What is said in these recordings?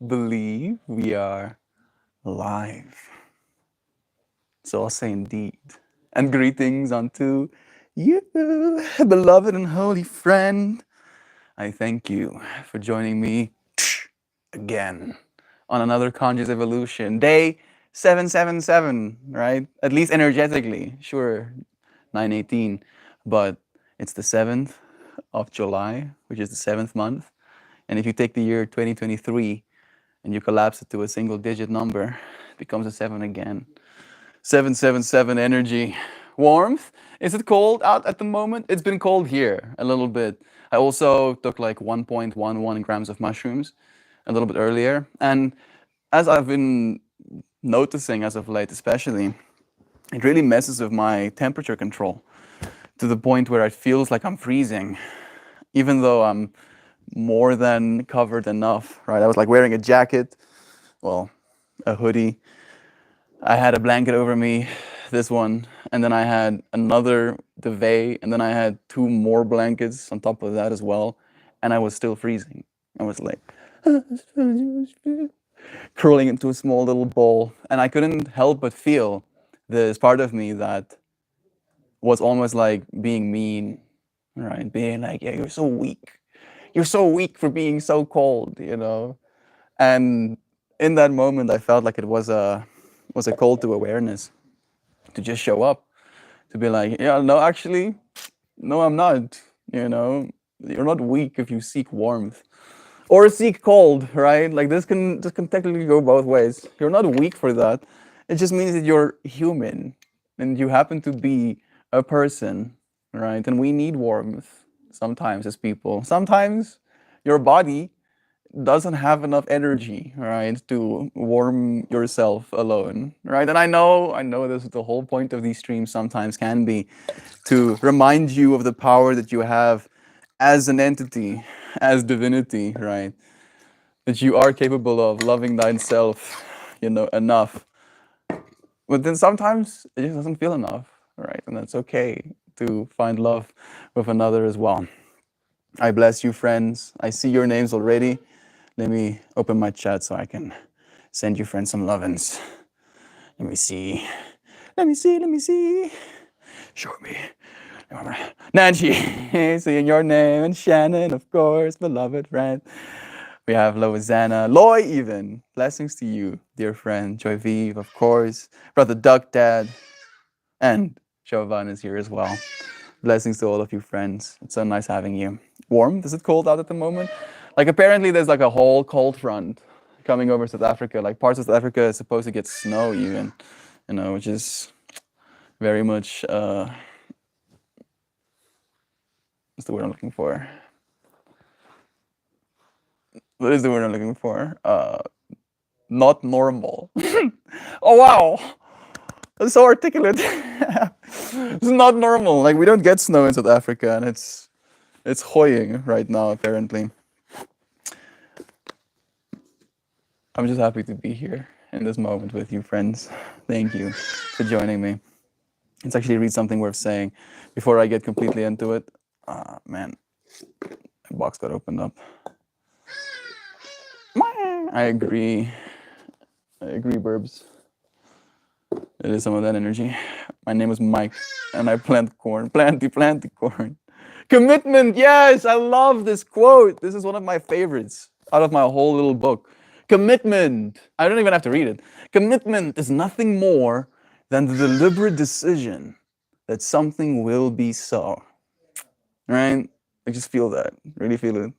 believe we are live. So I'll say indeed. And greetings unto you, beloved and holy friend. I thank you for joining me again on another conscious evolution. Day 777, right? At least energetically. Sure, 918. But it's the 7th of July, which is the 7th month. And if you take the year 2023 and you collapse it to a single digit number, it becomes a 7 again. 777 energy. Warmth. Is it cold out at the moment? It's been cold here a little bit. I also took like 1.11 grams of mushrooms a little bit earlier. And as I've been noticing as of late, especially, it really messes with my temperature control to the point where it feels like I'm freezing, even though I'm more than covered enough, right? I was like wearing a jacket, well, a hoodie. I had a blanket over me, this one, and then I had another duvet, and then I had two more blankets on top of that as well, and I was still freezing. I was like curling into a small little ball, and I couldn't help but feel this part of me that was almost like being mean, right? Being like, yeah, you're so weak. You're so weak for being so cold. And in that moment, I felt like it was a call to awareness, to just show up, to be like, yeah, no, actually, no, I'm not. You know, you're not weak if you seek warmth or seek cold, right? Like this can technically go both ways. You're not weak for that. It just means that you're human, and you happen to be a person, right? And we need warmth sometimes as people. Sometimes your body doesn't have enough energy, right, to warm yourself alone, right? And I know this is the whole point of these streams sometimes can be to remind you of the power that you have as an entity, as divinity, right? That you are capable of loving thyself, enough. But then sometimes it just doesn't feel enough, right? And that's okay to find love with another as well. I bless you, friends. I see your names already. Let me open my chat so I can send you friends some lovin's. Let me see. Let me see. Let me see. Show me. Nancy, seeing your name, and Shannon, of course, beloved friend. We have Loizana, Loy, even. Blessings to you, dear friend. Joy Vive, of course. Brother Duck Dad, and Chauvin is here as well. Blessings to all of you, friends. It's so nice having you. Warm? Is it cold out at the moment? Like, apparently, there's like a whole cold front coming over South Africa. Like, parts of South Africa is supposed to get snow, even, which is very much, what's the word I'm looking for? What is the word I'm looking for? Not normal. Oh, wow. That's so articulate. It's not normal. Like, we don't get snow in South Africa, and it's hoying right now, apparently. I'm just happy to be here in this moment with you, friends. Thank you for joining me. Let's actually read something worth saying before I get completely into it. Man, my box got opened up. I agree. I agree, Burbs. It is some of that energy. My name is Mike, and I plant corn. Planty corn. Commitment, yes, I love this quote. This is one of my favorites out of my whole little book. Commitment, I don't even have to read it. Commitment is nothing more than the deliberate decision that something will be so. Right? I just feel that, really feel it.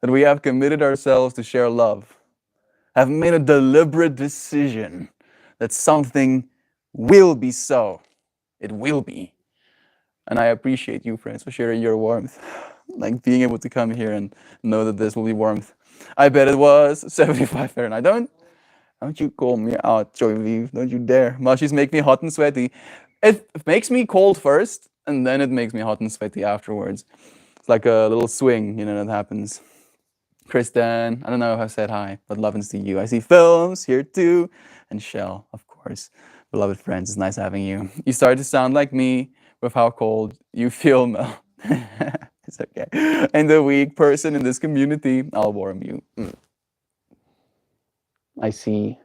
That we have committed ourselves to share love, have made a deliberate decision that something will be so. It will be. And I appreciate you, friends, for sharing your warmth. Like being able to come here and know that this will be warmth. I bet it was 75 Fahrenheit. Don't you call me out, Joy Vive. Don't you dare. Mushies make me hot and sweaty. It makes me cold first, and then it makes me hot and sweaty afterwards. It's like a little swing, that happens. Kristen, I don't know if I said hi, but love and see you. I see Films here too, and Shell, of course. Beloved friends, it's nice having you. You start to sound like me with how cold you feel, Mel. It's okay. And the weak person in this community, I'll warm you. I see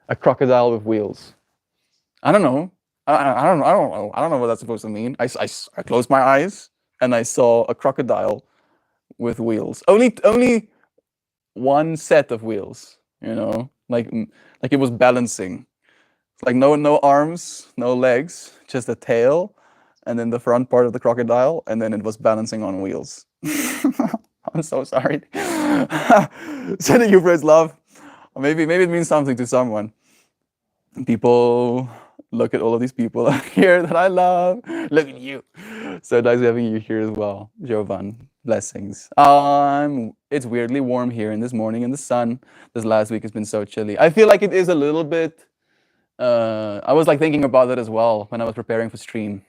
a crocodile with wheels. I don't know. I don't know what that's supposed to mean. I closed my eyes and I saw a crocodile with wheels. Only one set of wheels. Like it was balancing. Like no arms, no legs, just a tail, and then the front part of the crocodile, and then it was balancing on wheels. I'm so sorry. Sending you praise love. Maybe it means something to someone. People look at all of these people here that I love. Look at you. So nice having you here as well, Jovan. Blessings. It's weirdly warm here in this morning in the sun. This last week has been so chilly. I feel like it is a little bit. I was like thinking about that as well when I was preparing for stream,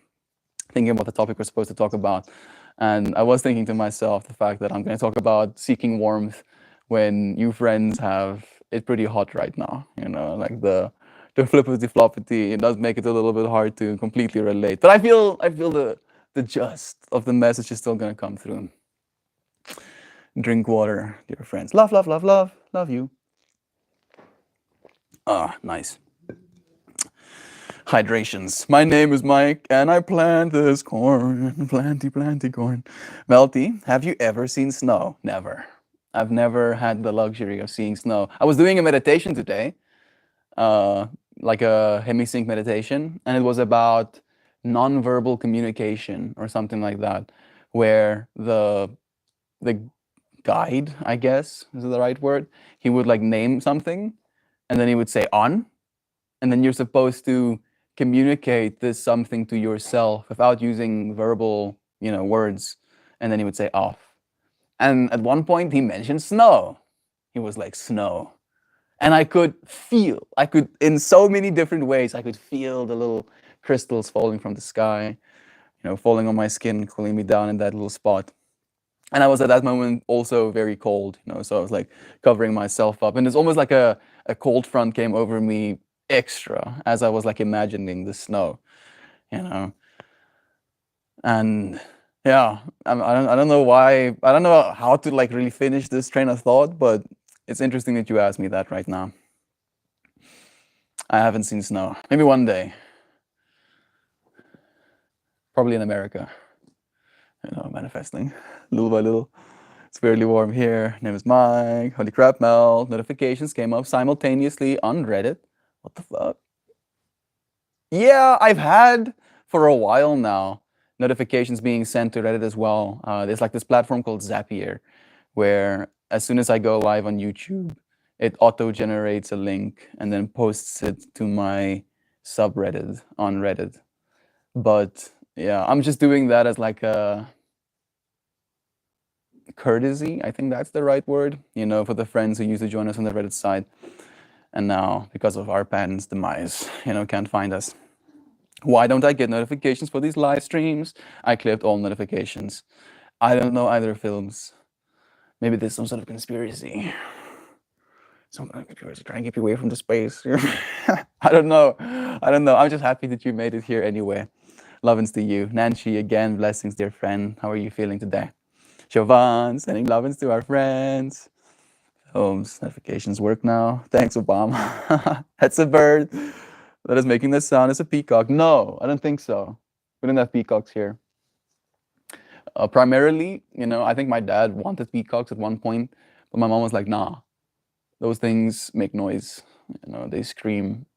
thinking about the topic we're supposed to talk about. And I was thinking to myself the fact that I'm going to talk about seeking warmth when you friends have it pretty hot right now. Like the flippity floppity. It does make it a little bit hard to completely relate. But I feel the gist of the message is still going to come through. Drink water, dear friends. Love, love, love, love, love you. Ah, nice. Hydrations. My name is Mike, and I plant this corn. Planty corn. Melty, have you ever seen snow? Never. I've never had the luxury of seeing snow. I was doing a meditation today, like a hemisync meditation, and it was about nonverbal communication or something like that, where the guide, I guess, is the right word, he would like name something, and then he would say on, and then you're supposed to communicate this something to yourself without using verbal, words, and then he would say off. And at one point he mentioned snow. He was like snow. And I could in so many different ways, I could feel the little crystals falling from the sky, falling on my skin, cooling me down in that little spot. And I was at that moment also very cold, so I was like covering myself up. And it's almost like a cold front came over me extra as I was like imagining the snow, And yeah, I don't know why, I don't know how to like really finish this train of thought, but it's interesting that you asked me that right now. I haven't seen snow. Maybe one day. Probably in America. Manifesting little by little. It's weirdly warm here. Name is Mike. Holy crap, Mel. Notifications came up simultaneously on Reddit. What the fuck? Yeah, I've had for a while now notifications being sent to Reddit as well. There's like this platform called Zapier, where as soon as I go live on YouTube, it auto-generates a link and then posts it to my subreddit on Reddit. But yeah, I'm just doing that as like a courtesy. I think that's the right word, for the friends who used to join us on the Reddit side. And now, because of our parents' demise, can't find us. Why don't I get notifications for these live streams? I clipped all notifications. I don't know either films. Maybe there's some sort of conspiracy. Some kind of conspiracy trying to keep you away from the space. I don't know. I'm just happy that you made it here anyway. Lovins to you. Nancy, again, blessings, dear friend. How are you feeling today? Jovan, sending lovins to our friends. Holmes, notifications work now. Thanks, Obama. That's a bird that is making this sound. It's a peacock. No, I don't think so. We don't have peacocks here. Primarily, I think my dad wanted peacocks at one point, but my mom was like, nah, those things make noise. They scream.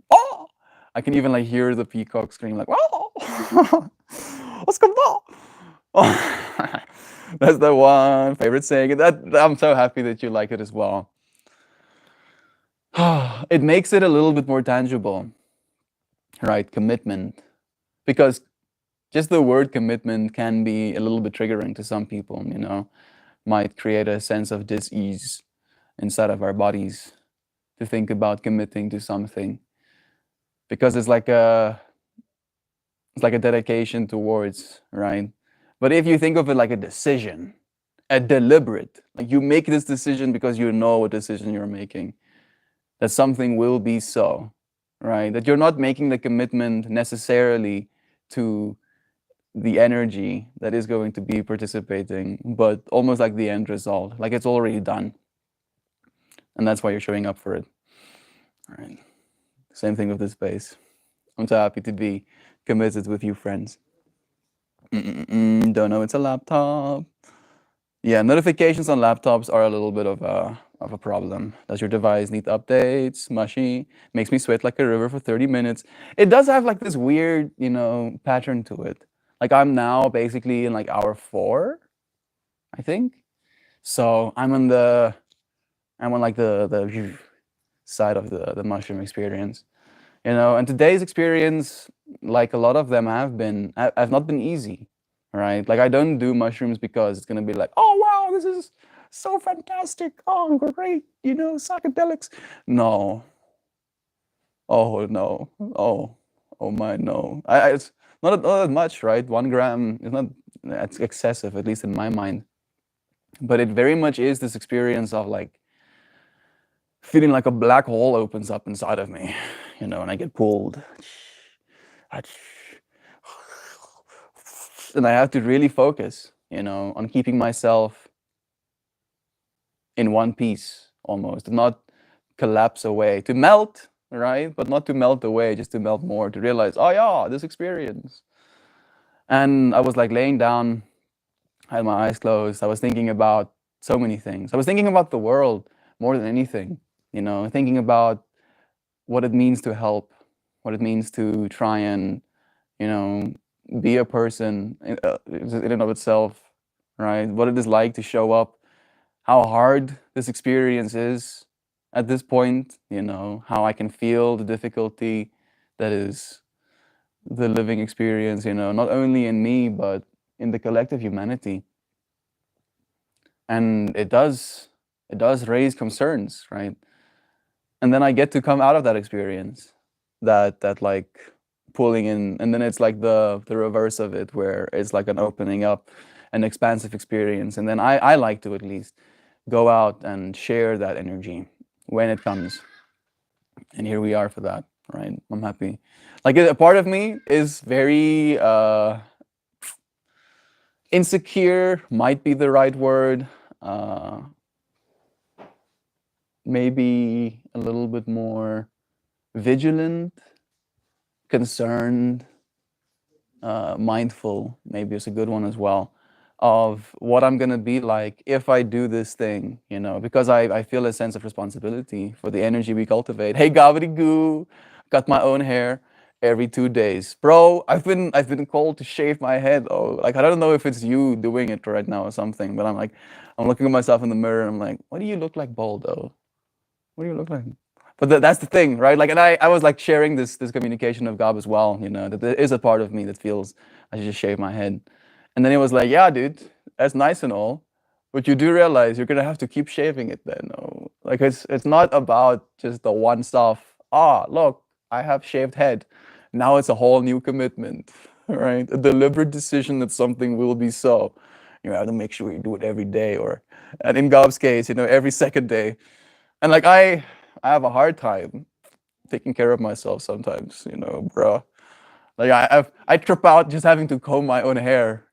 Oh! I can even like hear the peacock scream like, oh! What's going on? Oh. That's the one favorite saying. I'm so happy that you like it as well. It makes it a little bit more tangible, right? Commitment. Because just the word commitment can be a little bit triggering to some people, might create a sense of dis-ease inside of our bodies to think about committing to something. Because it's like a dedication towards, right? But if you think of it like a decision, a deliberate, like you make this decision because you know what decision you're making, that something will be so, right? That you're not making the commitment necessarily to the energy that is going to be participating, but almost like the end result, like it's already done. And that's why you're showing up for it. All right. Same thing with this space. I'm so happy to be committed with you, friends. Don't know it's a laptop. Yeah, notifications on laptops are a little bit of a problem. Does your device need updates? Mushy. Makes me sweat like a river for 30 minutes. It does have like this weird, pattern to it. Like I'm now basically in like hour 4, I think. So I'm on like the side of the mushroom experience. And today's experience, like a lot of them have not been easy, right? Like I don't do mushrooms because it's gonna be like, oh wow, this is so fantastic, oh great, psychedelics. No, oh no, oh my no. It's not that much, right? 1 gram is not, that's excessive, at least in my mind. But it very much is this experience of like feeling like a black hole opens up inside of me, and I get pulled. And I have to really focus, on keeping myself in one piece almost, to not collapse away, to melt, right? But not to melt away, just to melt more, to realize, oh yeah, this experience. And I was like laying down, I had my eyes closed. I was thinking about so many things. I was thinking about the world more than anything, thinking about what it means to help, what it means to try and, you know, be a person in and of itself, right? What it is like to show up, how hard this experience is at this point, how I can feel the difficulty that is the living experience, not only in me, but in the collective humanity. And it does raise concerns, right? And then I get to come out of that experience, that like pulling in, and then it's like the reverse of it, where it's like an opening up, an expansive experience. And then I like to at least go out and share that energy when it comes. And here we are for that, right? I'm happy. Like a part of me is very insecure, might be the right word. Maybe a little bit more vigilant, concerned, mindful, maybe is a good one as well, of what I'm gonna be like if I do this thing, because I feel a sense of responsibility for the energy we cultivate. Hey, Goo, cut my own hair every 2 days, bro. I've been called to shave my head. Oh, like I don't know if it's you doing it right now or something, but I'm looking at myself in the mirror and I'm like, what do you look like, bald though? What do you look like? But that's the thing, right? Like, and I was like sharing this communication of Gob as well, that there is a part of me that feels I should just shave my head. And then he was like, yeah, dude, that's nice and all, but you do realize you're gonna have to keep shaving it then. No, like it's not about just the one stuff. Ah, look, I have shaved head. Now it's a whole new commitment, right? A deliberate decision that something will be so. You have to make sure you do it every day, and in Gob's case, every second day. And like I have a hard time taking care of myself sometimes, bro. Like I trip out just having to comb my own hair,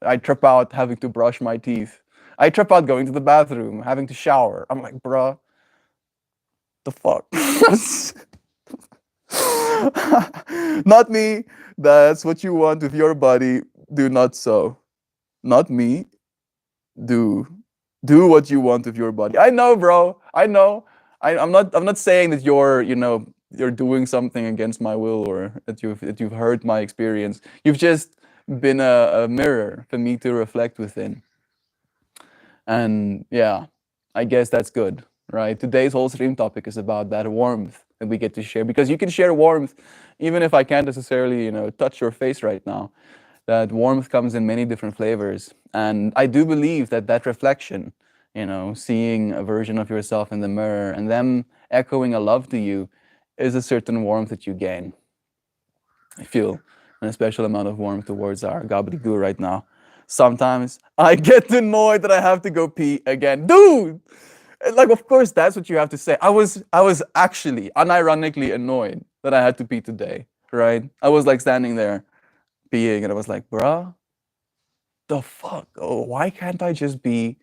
I trip out having to brush my teeth. I trip out going to the bathroom, having to shower. I'm like, bruh, the fuck? Not me. That's what you want with your body. Do not so. Not me. Do what you want with your body. I know, bro. I know. I'm not saying that you're doing something against my will, or that you've hurt my experience. You've just been a mirror for me to reflect within. And yeah, I guess that's good, right? Today's whole stream topic is about that warmth that we get to share, because you can share warmth even if I can't necessarily, touch your face right now. That warmth comes in many different flavors. And I do believe that reflection, seeing a version of yourself in the mirror and them echoing a love to you, is a certain warmth that you gain. I feel a special amount of warmth towards our gobbledygoo right now. Sometimes I get annoyed that I have to go pee again. Dude! Like, of course, that's what you have to say. I was actually unironically annoyed that I had to pee today, right? I was like standing there peeing and I was like, bruh, the fuck? Oh, why can't I just be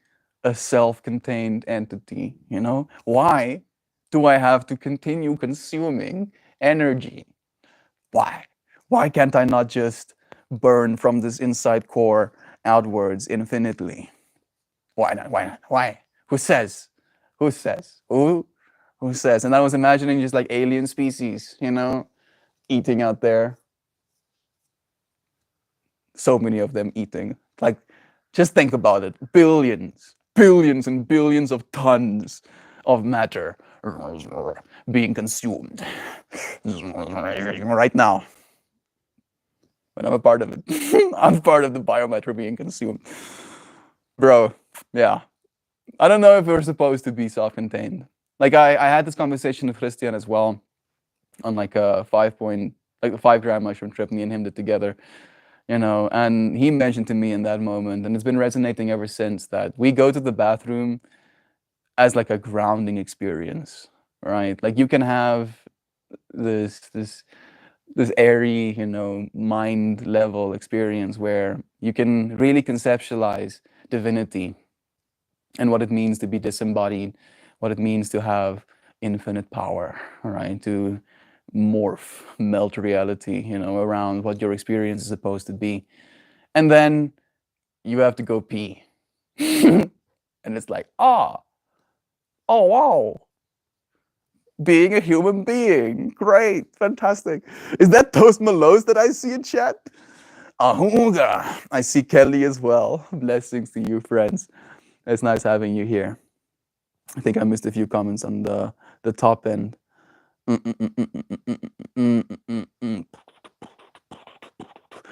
a self-contained entity, you know? Why do I have to continue consuming energy? Why? Why can't I not just burn from this inside core outwards infinitely? Why not? Why not? Why? Who says? Who says? Who says? And I was imagining just like alien species, you know, eating out there. So many of them eating. Like, just think about it. Billions, billions and billions of tons of matter being consumed right now. But I'm a part of it. I'm part of the biomatter being consumed. Bro, yeah. I don't know if we're supposed to be self-contained. Like I had this conversation with Christian as well on like a 5 gram mushroom trip me and him did together, you know, and he mentioned to me in that moment, and it's been resonating ever since, that we go to the bathroom as like a grounding experience, right? Like you can have this airy, you know, mind level experience where you can really conceptualize divinity and what it means to be disembodied, what it means to have infinite power, right? To morph, melt reality, you know, around what your experience is supposed to be. And then you have to go pee. And it's like, oh wow, being a human being. Great, fantastic. Is that Toast Malos that I see in chat? Ahunga. I see Kelly as well. Blessings to you, friends. It's nice having you here. I think I missed a few comments on the top end.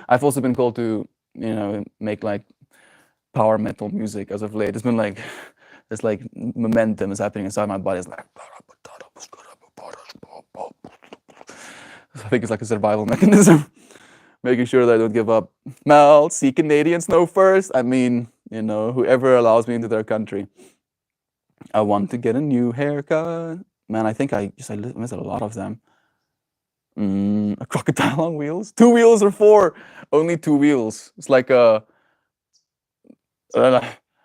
I've also been called to, you know, make like power metal music as of late. It's been like this like momentum is happening inside my body. It's like I think it's like a survival mechanism, making sure that I don't give up. Mel, see Canadians know first. I mean, you know, whoever allows me into their country. I want to get a new haircut. Man, I think I missed a lot of them. A crocodile on wheels? 2 wheels or 4? Only 2 wheels. It's like a.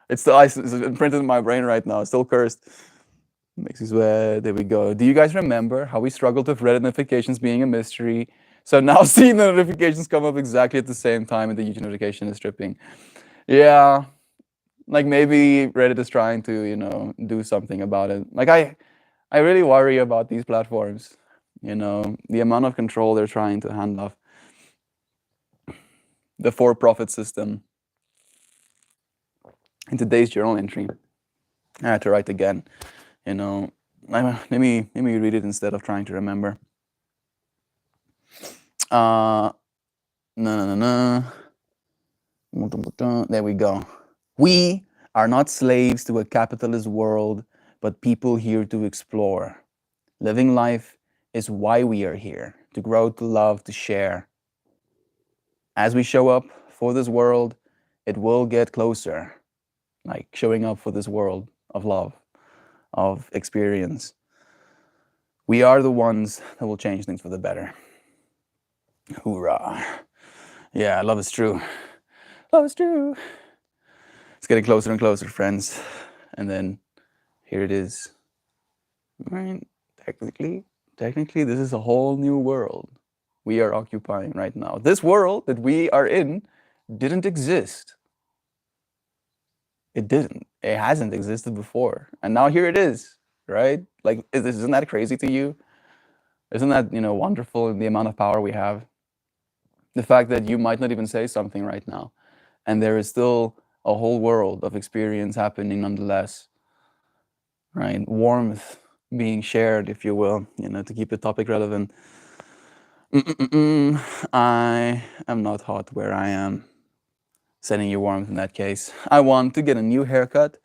It's still it's imprinted in my brain right now. It's still cursed. Makes me sweat. There we go. Do you guys remember how we struggled with Reddit notifications being a mystery? So now seeing the notifications come up exactly at the same time and the YouTube notification is tripping. Yeah. Like maybe Reddit is trying to, you know, do something about it. Like I really worry about these platforms, you know, the amount of control they're trying to hand off. The for-profit system. In today's journal entry, I had to write again, you know. Let me read it instead of trying to remember. No. There we go. We are not slaves to a capitalist world, but people here to explore. Living life is why we are here, to grow, to love, to share. As we show up for this world, it will get closer, like showing up for this world of love, of experience. We are the ones that will change things for the better. Hoorah. Yeah, love is true. Love is true. It's getting closer and closer, friends. And then here it is. Right? Technically, this is a whole new world we are occupying right now. This world that we are in didn't exist. It didn't. It hasn't existed before. And now here it is, right? Like, isn't that crazy to you? Isn't that, you know, wonderful, the amount of power we have? The fact that you might not even say something right now, and there is still a whole world of experience happening nonetheless, right? Warmth being shared, if you will, you know, to keep the topic relevant. I am not hot where I am. Sending you warmth in that case. I want to get a new haircut,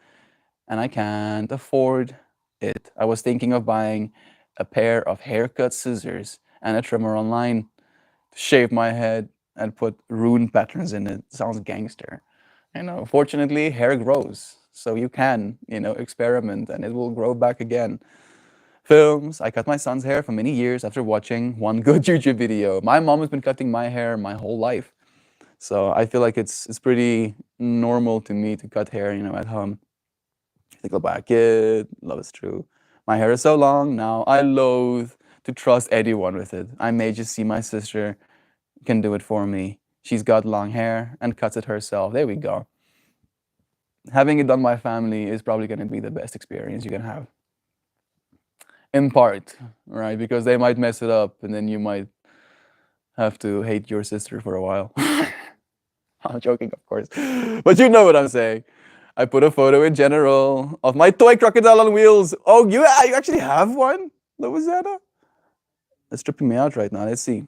and I can't afford it. I was thinking of buying a pair of haircut scissors and a trimmer online to shave my head and put rune patterns in it. Sounds gangster. You know, fortunately, hair grows, so you can, you know, experiment and it will grow back again. Films. I cut my son's hair for many years after watching one good YouTube video. My mom has been cutting my hair my whole life, so I feel like it's pretty normal to me to cut hair, you know, at home. Think by a kid, love is true. My hair is so long now, I loathe to trust anyone with it. I may just see my sister can do it for me. She's got long hair and cuts it herself. There we go. Having it done by family is probably going to be the best experience you can have. In part, right? Because they might mess it up and then you might have to hate your sister for a while. I'm joking, of course. But you know what I'm saying. I put a photo in general of my toy crocodile on wheels. Oh, you actually have one, Louisiana? It's tripping me out right now. Let's see.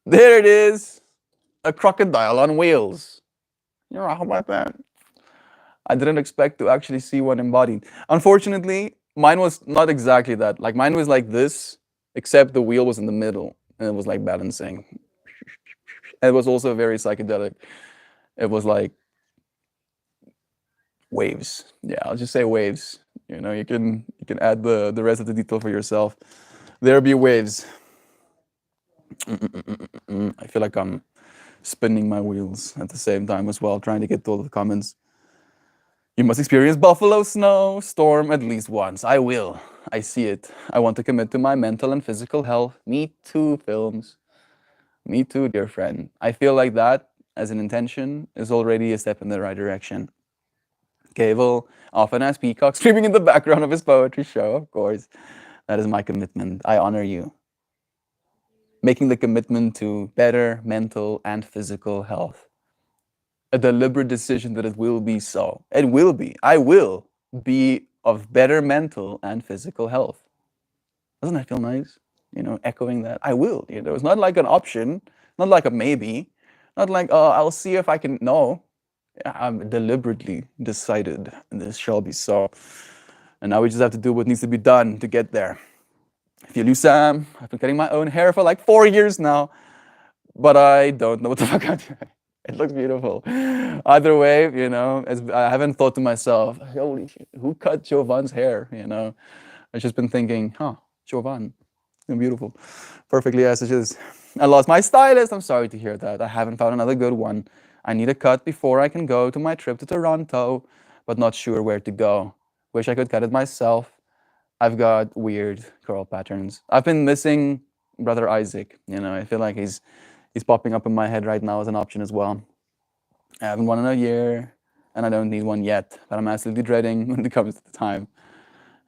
There it is. A crocodile on wheels. You know, how about that? I didn't expect to actually see one embodied. Unfortunately, mine was not exactly that. Like mine was like this, except the wheel was in the middle and it was like balancing. It was also very psychedelic. It was like waves. Yeah, I'll just say waves. You know, you can add the rest of the detail for yourself. There be waves. I feel like I'm spinning my wheels at the same time as well, trying to get to all the comments. You must experience buffalo snow storm at least once. I will. I see it. I want to commit to my mental and physical health. Me too, films. Me too, dear friend. I feel like that as an intention is already a step in the right direction. Cable often has Peacock screaming in the background of his poetry show, of course. That is my commitment. I honor you. Making the commitment to better mental and physical health. A deliberate decision that it will be so. It will be. I will be of better mental and physical health. Doesn't that feel nice? You know, echoing that. I will. You know, it's not like an option, not like a maybe, not like, oh, I'll see if I can. No, I'm deliberately decided this shall be so. And now we just have to do what needs to be done to get there. If you lose Sam, I've been cutting my own hair for like 4 years now, but I don't know what the fuck I'm doing. It looks beautiful. Either way, you know, I haven't thought to myself, holy shit, who cut Jovan's hair? You know, I've just been thinking, huh, Jovan, beautiful, perfectly as it is. I lost my stylist. I'm sorry to hear that. I haven't found another good one. I need a cut before I can go to my trip to Toronto, but not sure where to go. Wish I could cut it myself. I've got weird curl patterns. I've been missing Brother Isaac. You know, I feel like he's popping up in my head right now as an option as well. I haven't one in a year, and I don't need one yet, but I'm absolutely dreading when it comes to the time.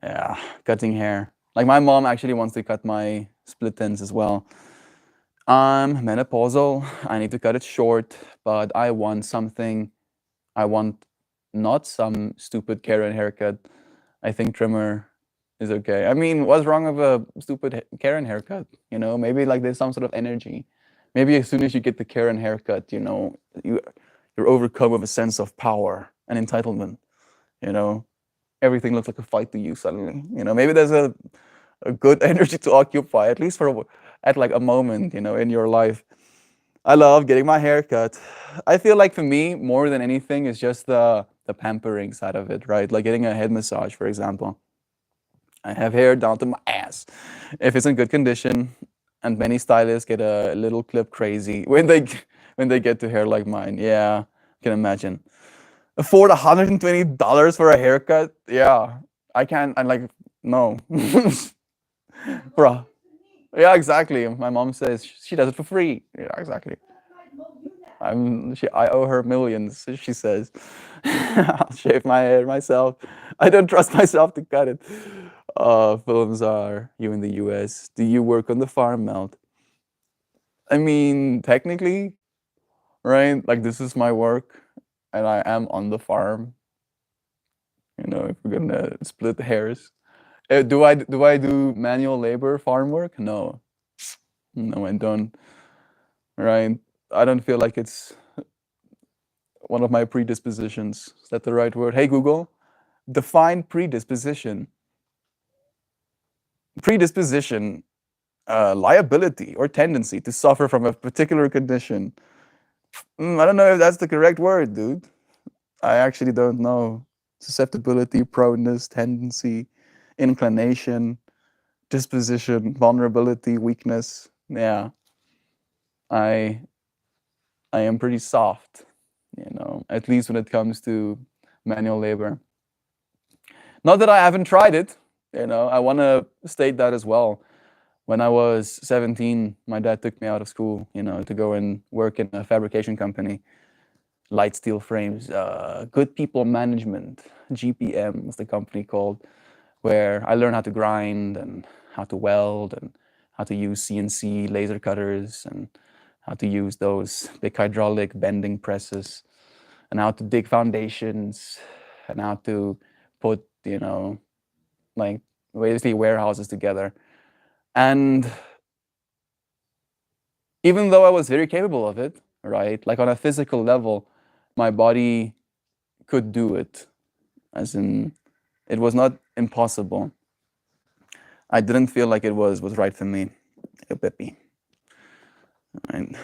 Yeah, cutting hair. Like my mom actually wants to cut my split ends as well. I'm menopausal. I need to cut it short, but I want something. I want not some stupid Karen haircut. I think trimmer is okay. I mean, what's wrong with a stupid Karen haircut? You know, maybe like there's some sort of energy. Maybe as soon as you get the Karen haircut, you know, you're overcome with a sense of power and entitlement. You know, everything looks like a fight to you suddenly. You know, maybe there's a good energy to occupy at least for at like a moment, you know, in your life. I love getting my hair cut. I feel like for me, more than anything, is just the pampering side of it, right? Like getting a head massage, for example. I have hair down to my ass. If it's in good condition, and many stylists get a little clip crazy when they get to hair like mine. Yeah, I can imagine. Afford $120 for a haircut? Yeah, I can't. I'm like, no, bro. Yeah, exactly. My mom says she does it for free. Yeah, exactly. I owe her millions. She says, I'll shave my hair myself. I don't trust myself to cut it. Films are you in the U.S. Do you work on the farm, Melt? I mean, technically, right? Like this is my work, and I am on the farm. You know, if we're gonna split hairs, do I do manual labor farm work? No, no, I don't. Right? I don't feel like it's one of my predispositions. Is that the right word? Hey Google, define predisposition. Predisposition, liability or tendency to suffer from a particular condition. I don't know if that's the correct word, dude. I actually don't know. Susceptibility, proneness, tendency, inclination, disposition, vulnerability, weakness. Yeah, I I am pretty soft, you know, at least when it comes to manual labor. Not that I haven't tried it, I want to state that as well. When I was 17, my dad took me out of school, to go and work in a fabrication company, light steel frames, Good People Management, GPM was the company called, where I learned how to grind and how to weld and how to use CNC laser cutters and how to use those big hydraulic bending presses and how to dig foundations and how to put, like basically warehouses together. And even though I was very capable of it, right, like on a physical level, my body could do it, as in it was not impossible. I didn't feel like it was right for me. A Peppy. Right.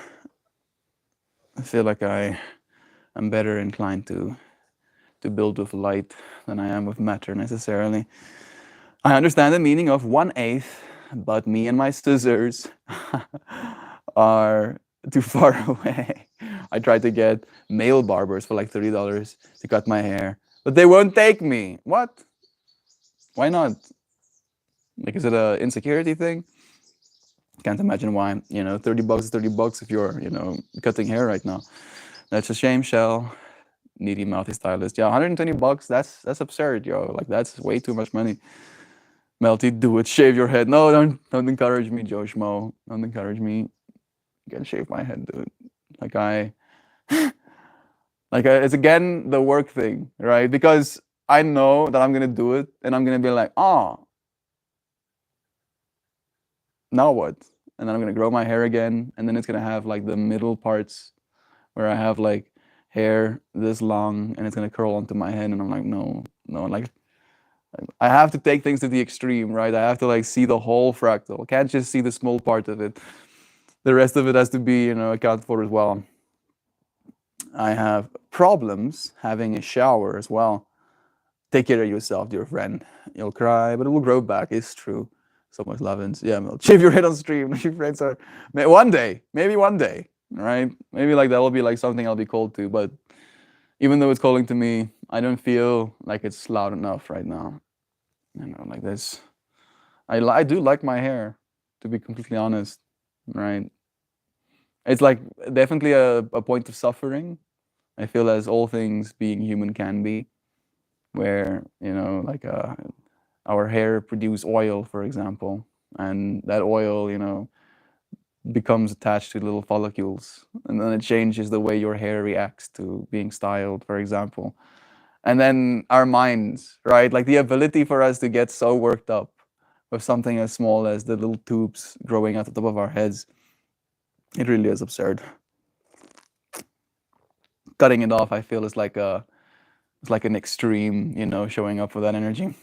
I feel like I am better inclined to build with light than I am with matter necessarily. I understand the meaning of 1/8, but me and my scissors are too far away. I tried to get male barbers for like $30 to cut my hair, but they won't take me. What? Why not? Like, is it a insecurity thing? Can't imagine why. $30 is $30 if you're, cutting hair right now. That's a shame, Shell. Needy mouthy stylist. Yeah, $120. That's absurd, yo. Like, that's way too much money. Melty, do it. Shave your head. No, don't encourage me, Joe Schmo. Don't encourage me. You can shave my head, dude. It's again the work thing, right? Because I know that I'm gonna do it, and I'm gonna be like, oh, now what? And then I'm gonna grow my hair again, and then it's gonna have like the middle parts where I have like hair this long, and it's gonna curl onto my head, and I'm like, no, like I have to take things to the extreme, right? I have to like see the whole fractal. I can't just see the small part of it. The rest of it has to be, accounted for as well. I have problems having a shower as well. Take care of yourself, dear friend. You'll cry, but it will grow back. It's true. So much lovins. Yeah, Mel. Shave your head on stream. Your friends are one day, maybe one day, right? Maybe like that will be like something I'll be called to. But even though it's calling to me, I don't feel like it's loud enough right now. Like this. I do like my hair, to be completely honest, right? It's like definitely a point of suffering. I feel as all things being human can be, where like our hair produce oil, for example, and that oil becomes attached to little follicles, and then it changes the way your hair reacts to being styled, for example. And then our minds, right, like the ability for us to get so worked up with something as small as the little tubes growing at the top of our heads, it really is absurd. Cutting it off, I feel, is like an extreme, showing up for that energy.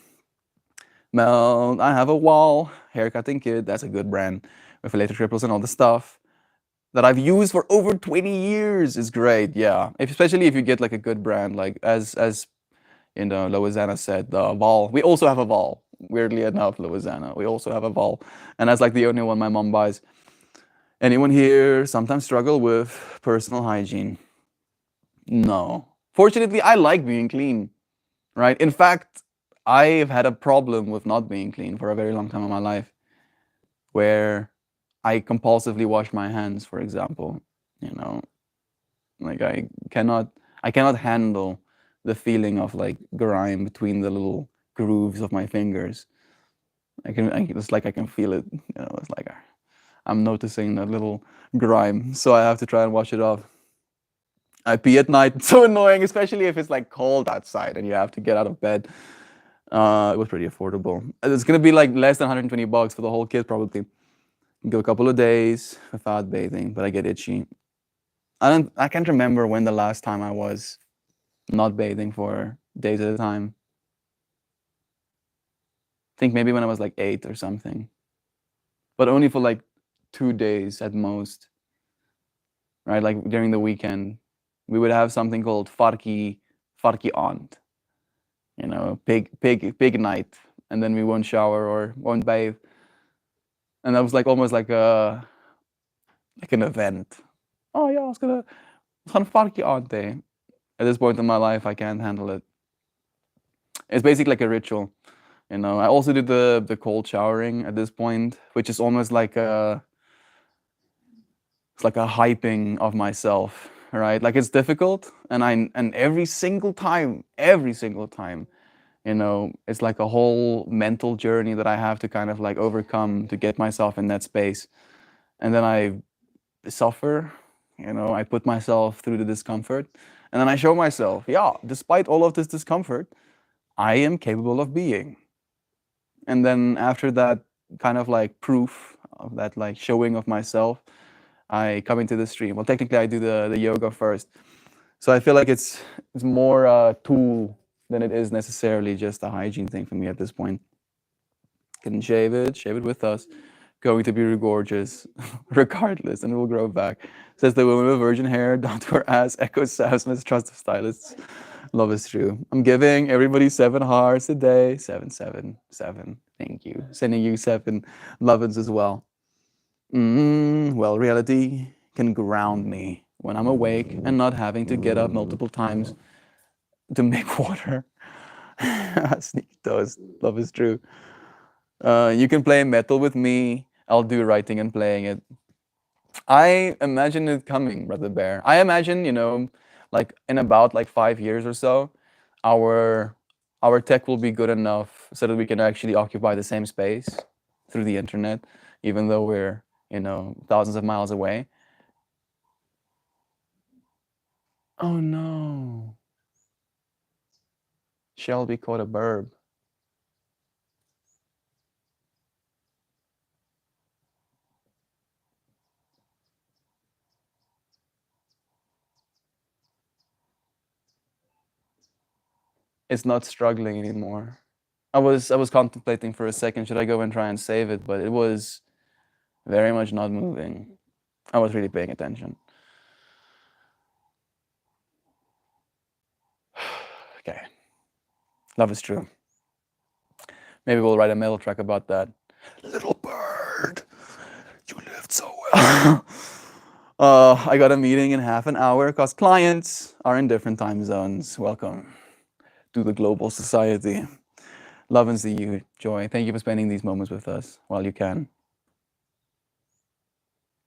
Mel, I have a wall haircutting kit. That's a good brand with electric ripples and all the stuff that I've used for over 20 years. Is great, yeah. Especially if you get like a good brand, like as Loizana said, the Vol. We also have a Vol. Weirdly enough, Loizana, we also have a Vol, and that's like the only one my mom buys. Anyone here sometimes struggle with personal hygiene? No. Fortunately, I like being clean, right? In fact, I've had a problem with not being clean for a very long time in my life, where I compulsively wash my hands, for example. Like I cannot handle the feeling of like grime between the little grooves of my fingers. It's like I can feel it. It's like I'm noticing that little grime, so I have to try and wash it off. I pee at night. It's so annoying, especially if it's like cold outside and you have to get out of bed. It was pretty affordable. It's gonna be like less than $120 for the whole kit, probably. Go a couple of days without bathing, but I get itchy. I can't remember when the last time I was not bathing for days at a time. I think maybe when I was like 8 or something, but only for like 2 days at most. Right, like during the weekend, we would have something called Farki Aunt. Pig night, and then we won't shower or won't bathe, and that was like almost like an event. Oh yeah, I was gonna Farki Aunt day. At this point in my life, I can't handle it. It's basically like a ritual. I also do the cold showering at this point, which is almost like it's like a hyping of myself, right? Like it's difficult, and every single time, it's like a whole mental journey that I have to kind of like overcome to get myself in that space. And then I suffer, I put myself through the discomfort, and then I show myself, yeah, despite all of this discomfort, I am capable of being. And then after that kind of like proof of that like showing of myself, I come into the stream. Well, technically I do the yoga first. So I feel like it's more a tool than it is necessarily just a hygiene thing for me at this point. Can shave it with us. Going to be gorgeous, regardless, and it will grow back. Says the woman with virgin hair, down to her ass, echoes Sam's trust of stylists. Love is true. I'm giving everybody 7 hearts a day. 777. Thank you. Sending you 7 lovins as well. Well, reality can ground me when I'm awake and not having to get up multiple times to make water. Sneaky toast. Love is true. You can play metal with me. I'll do writing and playing it. I imagine it coming, Brother Bear. I imagine, like in about like 5 years or so, our our tech will be good enough so that we can actually occupy the same space through the internet, even though we're, thousands of miles away. Oh no. Shelby caught a burb. It's not struggling anymore. I was contemplating for a second, should I go and try and save it, but it was very much not moving. I was really paying attention. Okay. Love is true. Maybe we'll write a metal track about that. Little bird, you lived so well. I got a meeting in half an hour because clients are in different time zones. Welcome to the global society. Love and see you, Joy. Thank you for spending these moments with us while you can.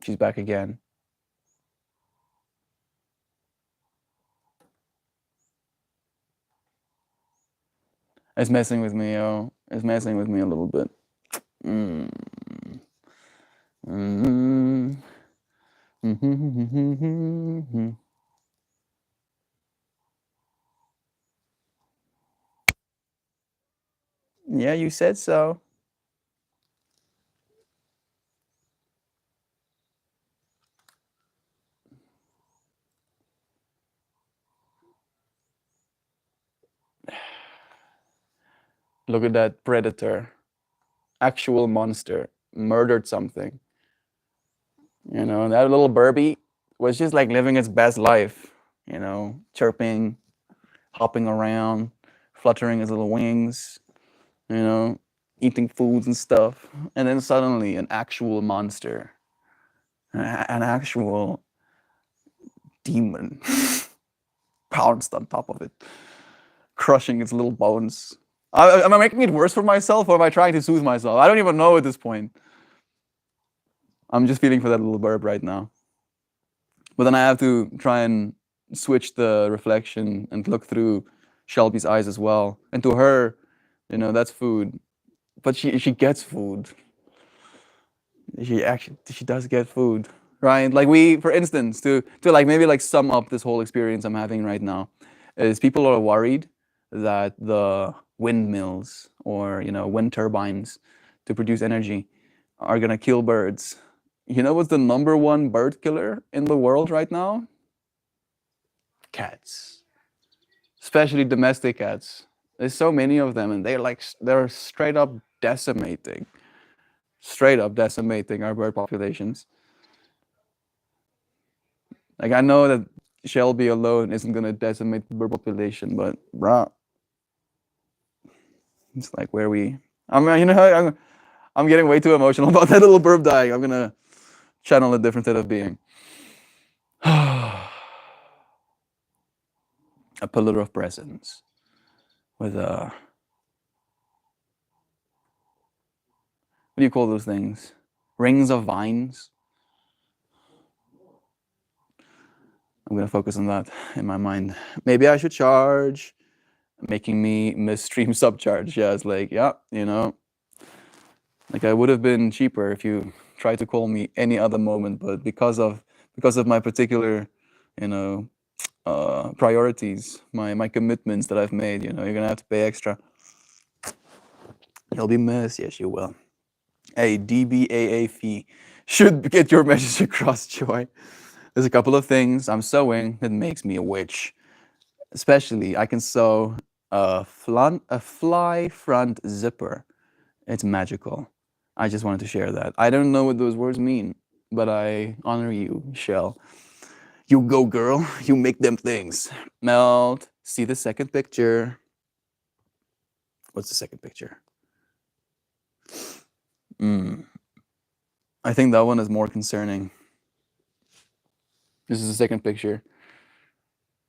She's back again. It's messing with me, oh. It's messing with me a little bit. Mm. Mm. Yeah, you said so. Look at that predator. Actual monster. Murdered something. That little Burby was just like living its best life, chirping, hopping around, fluttering his little wings, you know, eating foods and stuff. And then suddenly an actual monster, an actual demon pounced on top of it, crushing its little bones. Am I making it worse for myself or am I trying to soothe myself? I don't even know at this point. I'm just feeling for that little burb right now. But then I have to try and switch the reflection and look through Shelby's eyes as well. And to her, that's food. But she gets food. She does get food, right? Like for instance, to like maybe like sum up this whole experience I'm having right now, is people are worried that the windmills or wind turbines to produce energy are gonna kill birds. You know what's the #1 bird killer in the world right now? Cats, especially domestic cats. There's so many of them, and they're straight up decimating our bird populations. Like I know that Shelby alone isn't gonna decimate the bird population, but bruh, it's like where we. I'm getting way too emotional about that little bird dying. I'm gonna channel a different state of being. A pillar of presence with a do you call those things? Rings of vines. I'm gonna focus on that in my mind. Maybe I should charge, making me miss stream subcharge. Yeah, it's like, yeah, like I would have been cheaper if you tried to call me any other moment, but because of my particular, you know, priorities, my commitments that I've made, you're gonna have to pay extra. You'll be missed. Yes, you will. A DBAA fee should get your message across, Joy. There's a couple of things I'm sewing that makes me a witch. Especially, I can sew a fly front zipper. It's magical. I just wanted to share that. I don't know what those words mean, but I honor you, Shell. You go, girl. You make them things. Melt. See the second picture. What's the second picture? I think that one is more concerning. This is the second picture.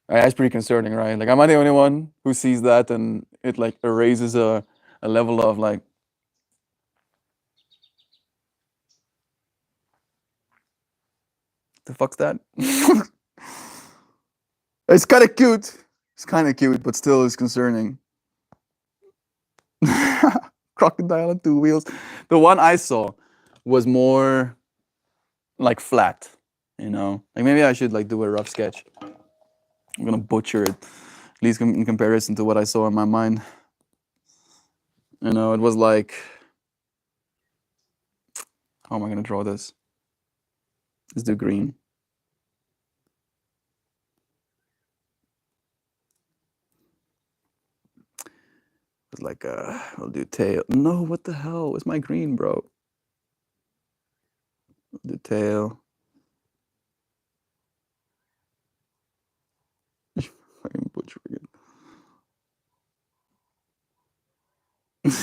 That's pretty concerning, right? Like, am I the only one who sees that and it like erases a level of like, the fuck's that? It's kind of cute. It's kind of cute, but still it's concerning. Crocodile on two wheels. The one I saw was more like flat, Like maybe I should like do a rough sketch. I'm gonna butcher it, at least in comparison to what I saw in my mind. It was like, how am I gonna draw this? Let's do green. It's like I'll do tail. No, what the hell? Where's my green, bro? The tail. Fucking butchering it.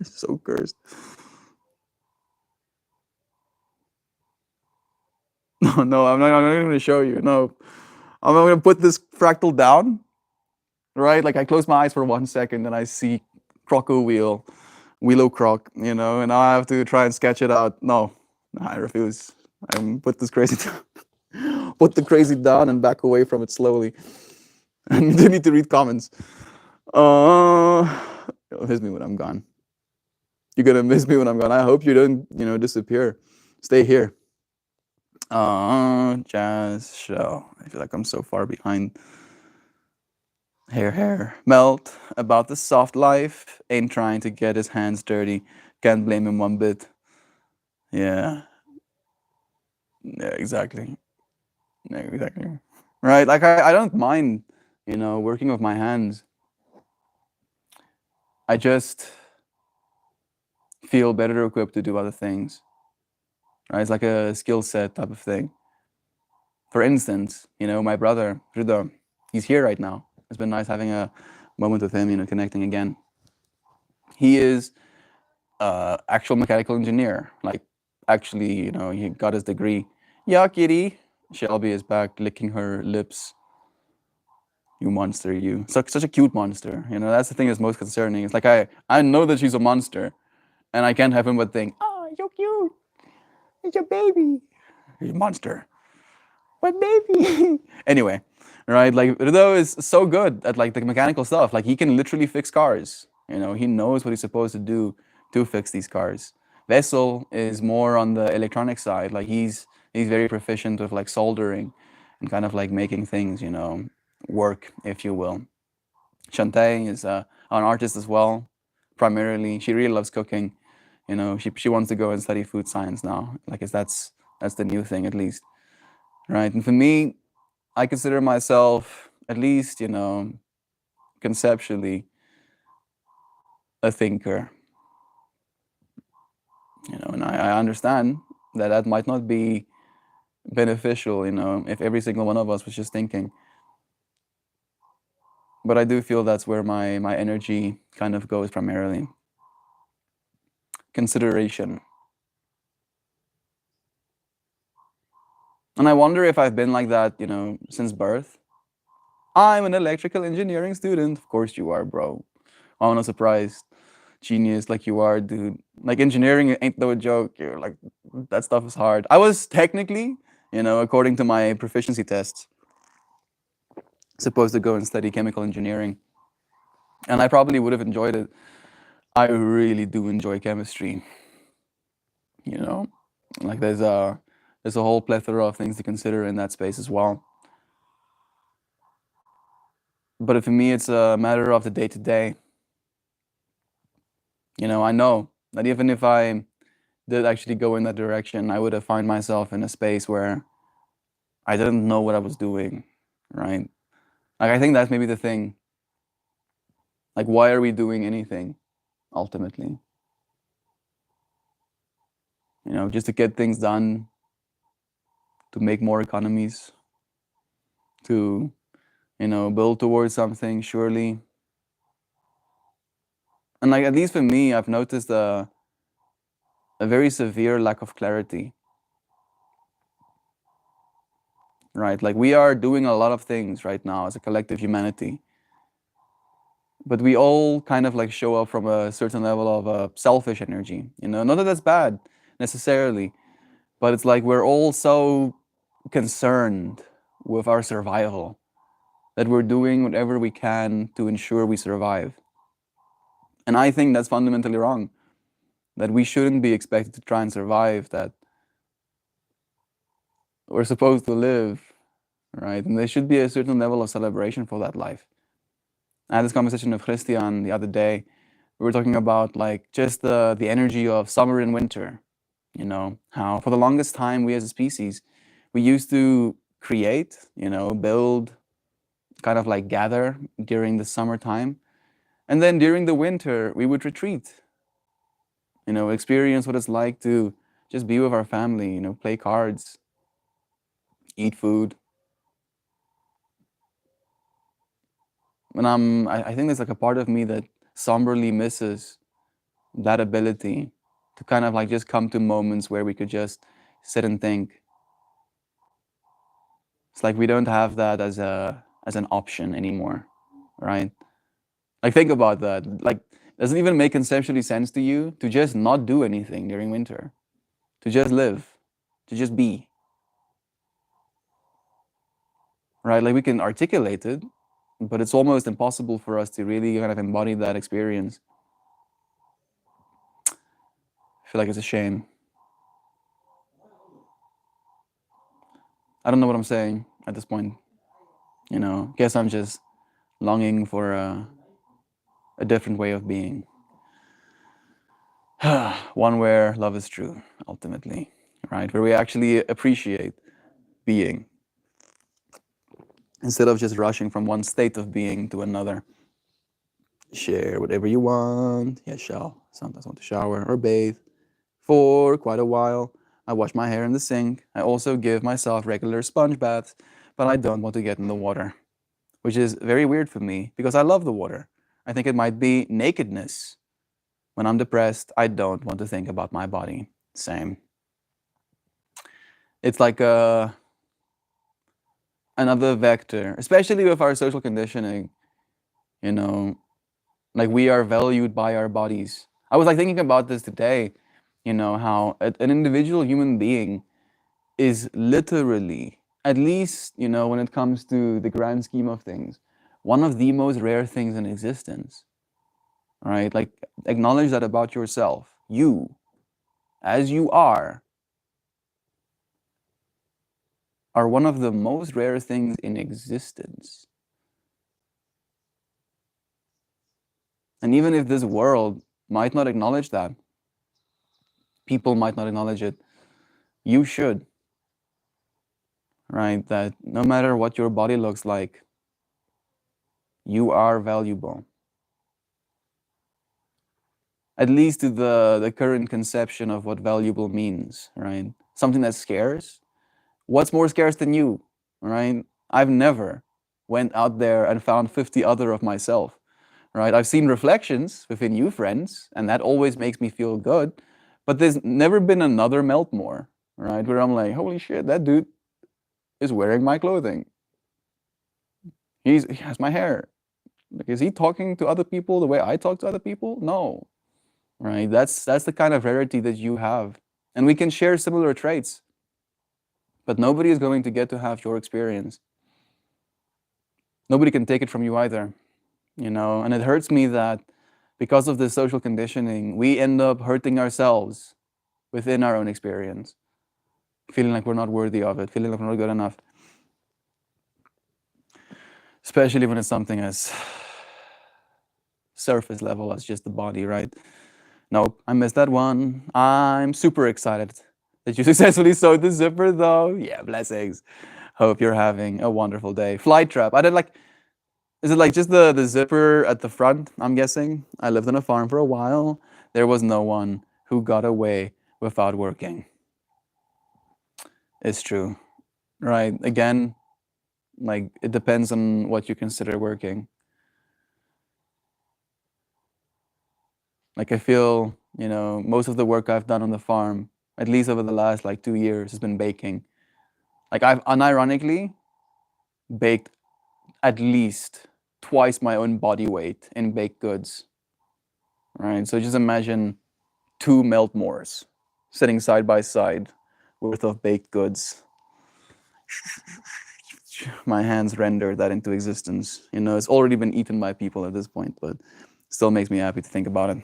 So cursed. No, I'm not going to show you. No, I'm going to put this fractal down, right? Like I close my eyes for 1 second and I see Croco wheel, Willow Croc, and now I have to try and sketch it out. No, I refuse. I put this crazy down. Put the crazy down and back away from it slowly. And you need to read comments. You'll miss me when I'm gone. You're gonna miss me when I'm gone. I hope you don't, disappear. Stay here. Jazz Shell. I feel like I'm so far behind. Hair. Melt about the soft life. Ain't trying to get his hands dirty. Can't blame him one bit. Yeah. Yeah, exactly. Yeah, exactly. Right. Like I don't mind, working with my hands. I just feel better equipped to do other things. Right? It's like a skill set type of thing. For instance, my brother, Rida, he's here right now. It's been nice having a moment with him, connecting again. He is actual mechanical engineer. Like, actually, he got his degree. Yeah, kitty. Shelby is back licking her lips. You monster, you. Such a cute monster. That's the thing that's most concerning. It's like I know that she's a monster, and I can't have him but think, oh, so cute. It's a baby. He's a monster. But baby. Anyway, right? Like Rido is so good at like the mechanical stuff. Like he can literally fix cars. He knows what he's supposed to do to fix these cars. Vessel is more on the electronic side. Like he's very proficient with like soldering and kind of like making things, work, if you will. Shantae is an artist as well. Primarily, she really loves cooking. She wants to go and study food science now. Like that's the new thing, at least. Right. And for me, I consider myself, at least, conceptually, a thinker. And I understand that might not be beneficial, if every single one of us was just thinking. But I do feel that's where my energy kind of goes primarily. Consideration. And I wonder if I've been like that, since birth. I'm an electrical engineering student. Of course you are, bro. I'm not surprised. genius like you are, dude. Like engineering ain't no joke. You're like that stuff is hard. I was technically, according to my proficiency tests, supposed to go and study chemical engineering, and I probably would have enjoyed it. I really do enjoy chemistry. You know, like there's a whole plethora of things to consider in that space as well. But for me, it's a matter of the day to day. I know that even if I did actually go in that direction, I would have find myself in a space where I didn't know what I was doing, right? Like I think that's maybe the thing. Like, why are we doing anything ultimately? Just to get things done, to make more economies, to build towards something, surely. And like at least for me, I've noticed a very severe lack of clarity, right? Like we are doing a lot of things right now as a collective humanity, but we all kind of like show up from a certain level of selfish energy. Not that that's bad necessarily, but it's like we're all so concerned with our survival that we're doing whatever we can to ensure we survive. And I think that's fundamentally wrong. That we shouldn't be expected to try and survive, that we're supposed to live, right? And there should be a certain level of celebration for that life. I had this conversation with Christian the other day. We were talking about like just the energy of summer and winter. How for the longest time we as a species, we used to create, build, kind of like gather during the summertime. And then during the winter, we would retreat, experience what it's like to just be with our family, play cards, eat food. And I think there's like a part of me that somberly misses that ability to kind of like just come to moments where we could just sit and think. It's like we don't have that as an option anymore, right? Like think about that. Like doesn't it even make conceptually sense to you to just not do anything during winter, to just live, to just be, right? Like we can articulate it, but it's almost impossible for us to really kind of embody that experience. I feel like it's a shame. I don't know what I'm saying at this point. Guess I'm just longing for a different way of being. One where love is true, ultimately, right? Where we actually appreciate being instead of just rushing from one state of being to another. Share whatever you want. Yeah, shall. Sometimes I want to shower or bathe. For quite a while, I wash my hair in the sink. I also give myself regular sponge baths, but I don't want to get in the water, which is very weird for me because I love the water. I think it might be nakedness. When I'm depressed, I don't want to think about my body. Same. It's like another vector, especially with our social conditioning, you know, like we are valued by our bodies. I was like thinking about this today, how an individual human being is literally, at least, when it comes to the grand scheme of things, one of the most rare things in existence, right? Like acknowledge that about yourself. You, as you are one of the most rare things in existence. And even if this world might not acknowledge that, people might not acknowledge it, you should, right? That no matter what your body looks like, you are valuable. At least to the current conception of what valuable means, right? Something that's scarce. What's more scarce than you, right? I've never went out there and found 50 other of myself, right? I've seen reflections within you friends, and that always makes me feel good. But there's never been another Meltmore, right? Where I'm like, holy shit, that dude is wearing my clothing. He has my hair. Like, is he talking to other people the way I talk to other people? No. right? That's the kind of rarity that you have. And we can share similar traits, but nobody is going to get to have your experience. Nobody can take it from you either, you know? And it hurts me that because of this social conditioning, we end up hurting ourselves within our own experience, feeling like we're not worthy of it, feeling like we're not good enough, especially when it's something as surface level as just the body, right? Nope, I missed that one. I'm super excited that you successfully sewed the zipper, though. Yeah, blessings. Hope you're having a wonderful day. Fly trap. I did like, is it like just the zipper at the front? I'm guessing. I lived on a farm for a while. There was no one who got away without working. It's true, right? Again, like it depends on what you consider working. Like I feel, you know, most of the work I've done on the farm, at least over the last like 2 years, has been baking. Like I've unironically baked at least twice my own body weight in baked goods. Right? So just imagine two Meltmores sitting side by side worth of baked goods. My hands render that into existence. You know, it's already been eaten by people at this point, but still makes me happy to think about it.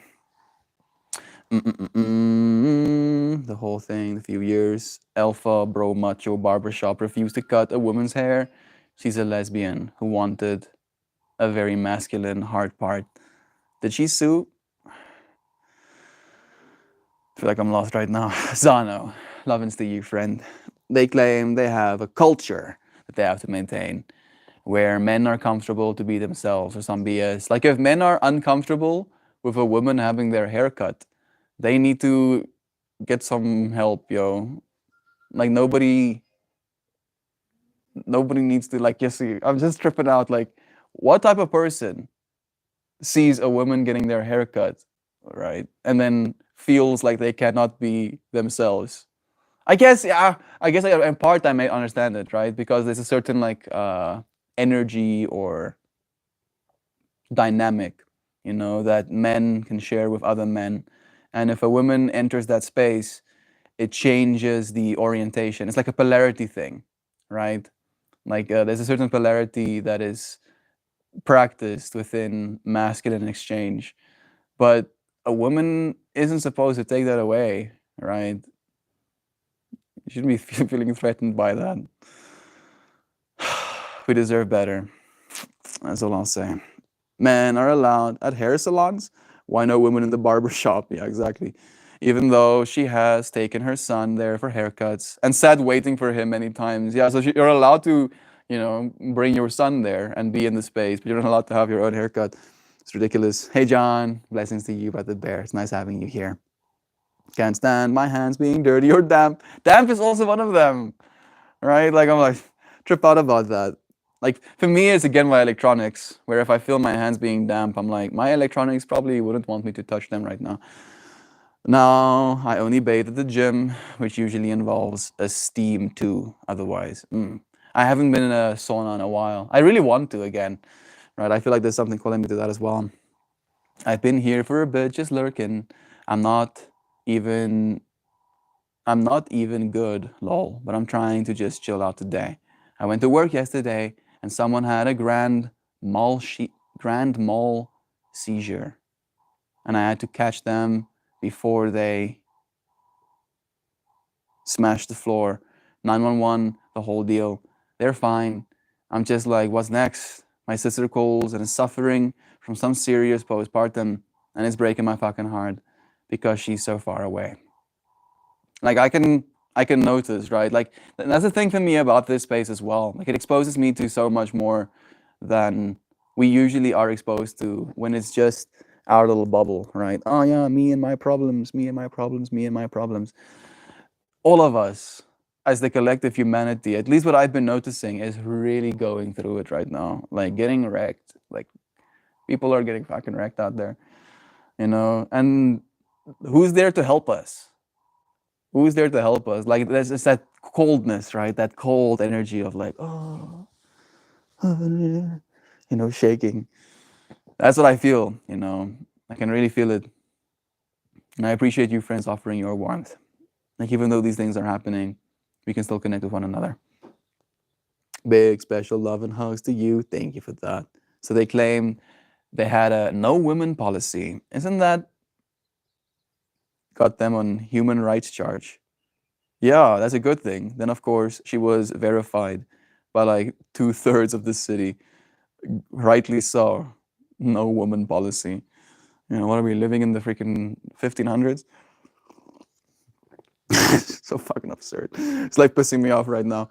The whole thing, a few years. Alpha bro macho barbershop refused to cut a woman's hair. She's a lesbian who wanted a very masculine hard part. Did she sue? I feel like I'm lost right now. Zano, lovins to you, friend. They claim they have a culture that they have to maintain where men are comfortable to be themselves or some BS. Like if men are uncomfortable with a woman having their hair cut, they need to get some help, yo. Like nobody needs to like yes, I'm just tripping out. Like, what type of person sees a woman getting their hair cut, right? And then feels like they cannot be themselves. I guess yeah, I guess in part I may understand it, right? Because there's a certain like energy or dynamic, you know, that men can share with other men. And if a woman enters that space, it changes the orientation. It's like a polarity thing, right? Like there's a certain polarity that is practiced within masculine exchange, but a woman isn't supposed to take that away, right? You shouldn't be feeling threatened by that. We deserve better. That's all I'll say. Men are allowed at hair salons. Why no women in the barber shop? Yeah, exactly. Even though she has taken her son there for haircuts and sat waiting for him many times. Yeah, so you're allowed to, you know, bring your son there and be in the space, but you're not allowed to have your own haircut. It's ridiculous. Hey, John, blessings to you, Brother Bear. It's nice having you here. Can't stand my hands being dirty or damp. Damp is also one of them, right? Like I'm like trip out about that. Like for me, it's again my electronics. Where if I feel my hands being damp, I'm like my electronics probably wouldn't want me to touch them right now. Now I only bathe at the gym, which usually involves a steam too. Otherwise, I haven't been in a sauna in a while. I really want to again, right? I feel like there's something calling me to that as well. I've been here for a bit, just lurking. I'm not even I'm not even good, lol, but I'm trying to just chill out today. I went to work yesterday and someone had a grand mal seizure. And I had to catch them before they smashed the floor. 911, the whole deal. They're fine. I'm just like, what's next? My sister calls and is suffering from some serious postpartum, and it's breaking my fucking heart because she's so far away. Like I can notice, right? Like that's the thing for me about this space as well. Like it exposes me to so much more than we usually are exposed to when it's just our little bubble, right? Oh yeah, me and my problems, me and my problems, me and my problems. All of us as the collective humanity, at least what I've been noticing, is really going through it right now. Like getting wrecked. Like people are getting fucking wrecked out there, you know? And who's there to help us? Who's there to help us? Like there's just that coldness, right? That cold energy of like, oh, you know, shaking. That's what I feel, you know. I can really feel it. And I appreciate you friends offering your warmth. Like even though these things are happening, we can still connect with one another. Big special love and hugs to you. Thank you for that. So they claim they had a no women policy. Isn't that got them on human rights charge? Yeah, that's a good thing. Then of course she was verified by like 2/3 of the city. Rightly so. No woman policy. You know, what are we living in the freaking 1500s? So fucking absurd. It's like pissing me off right now.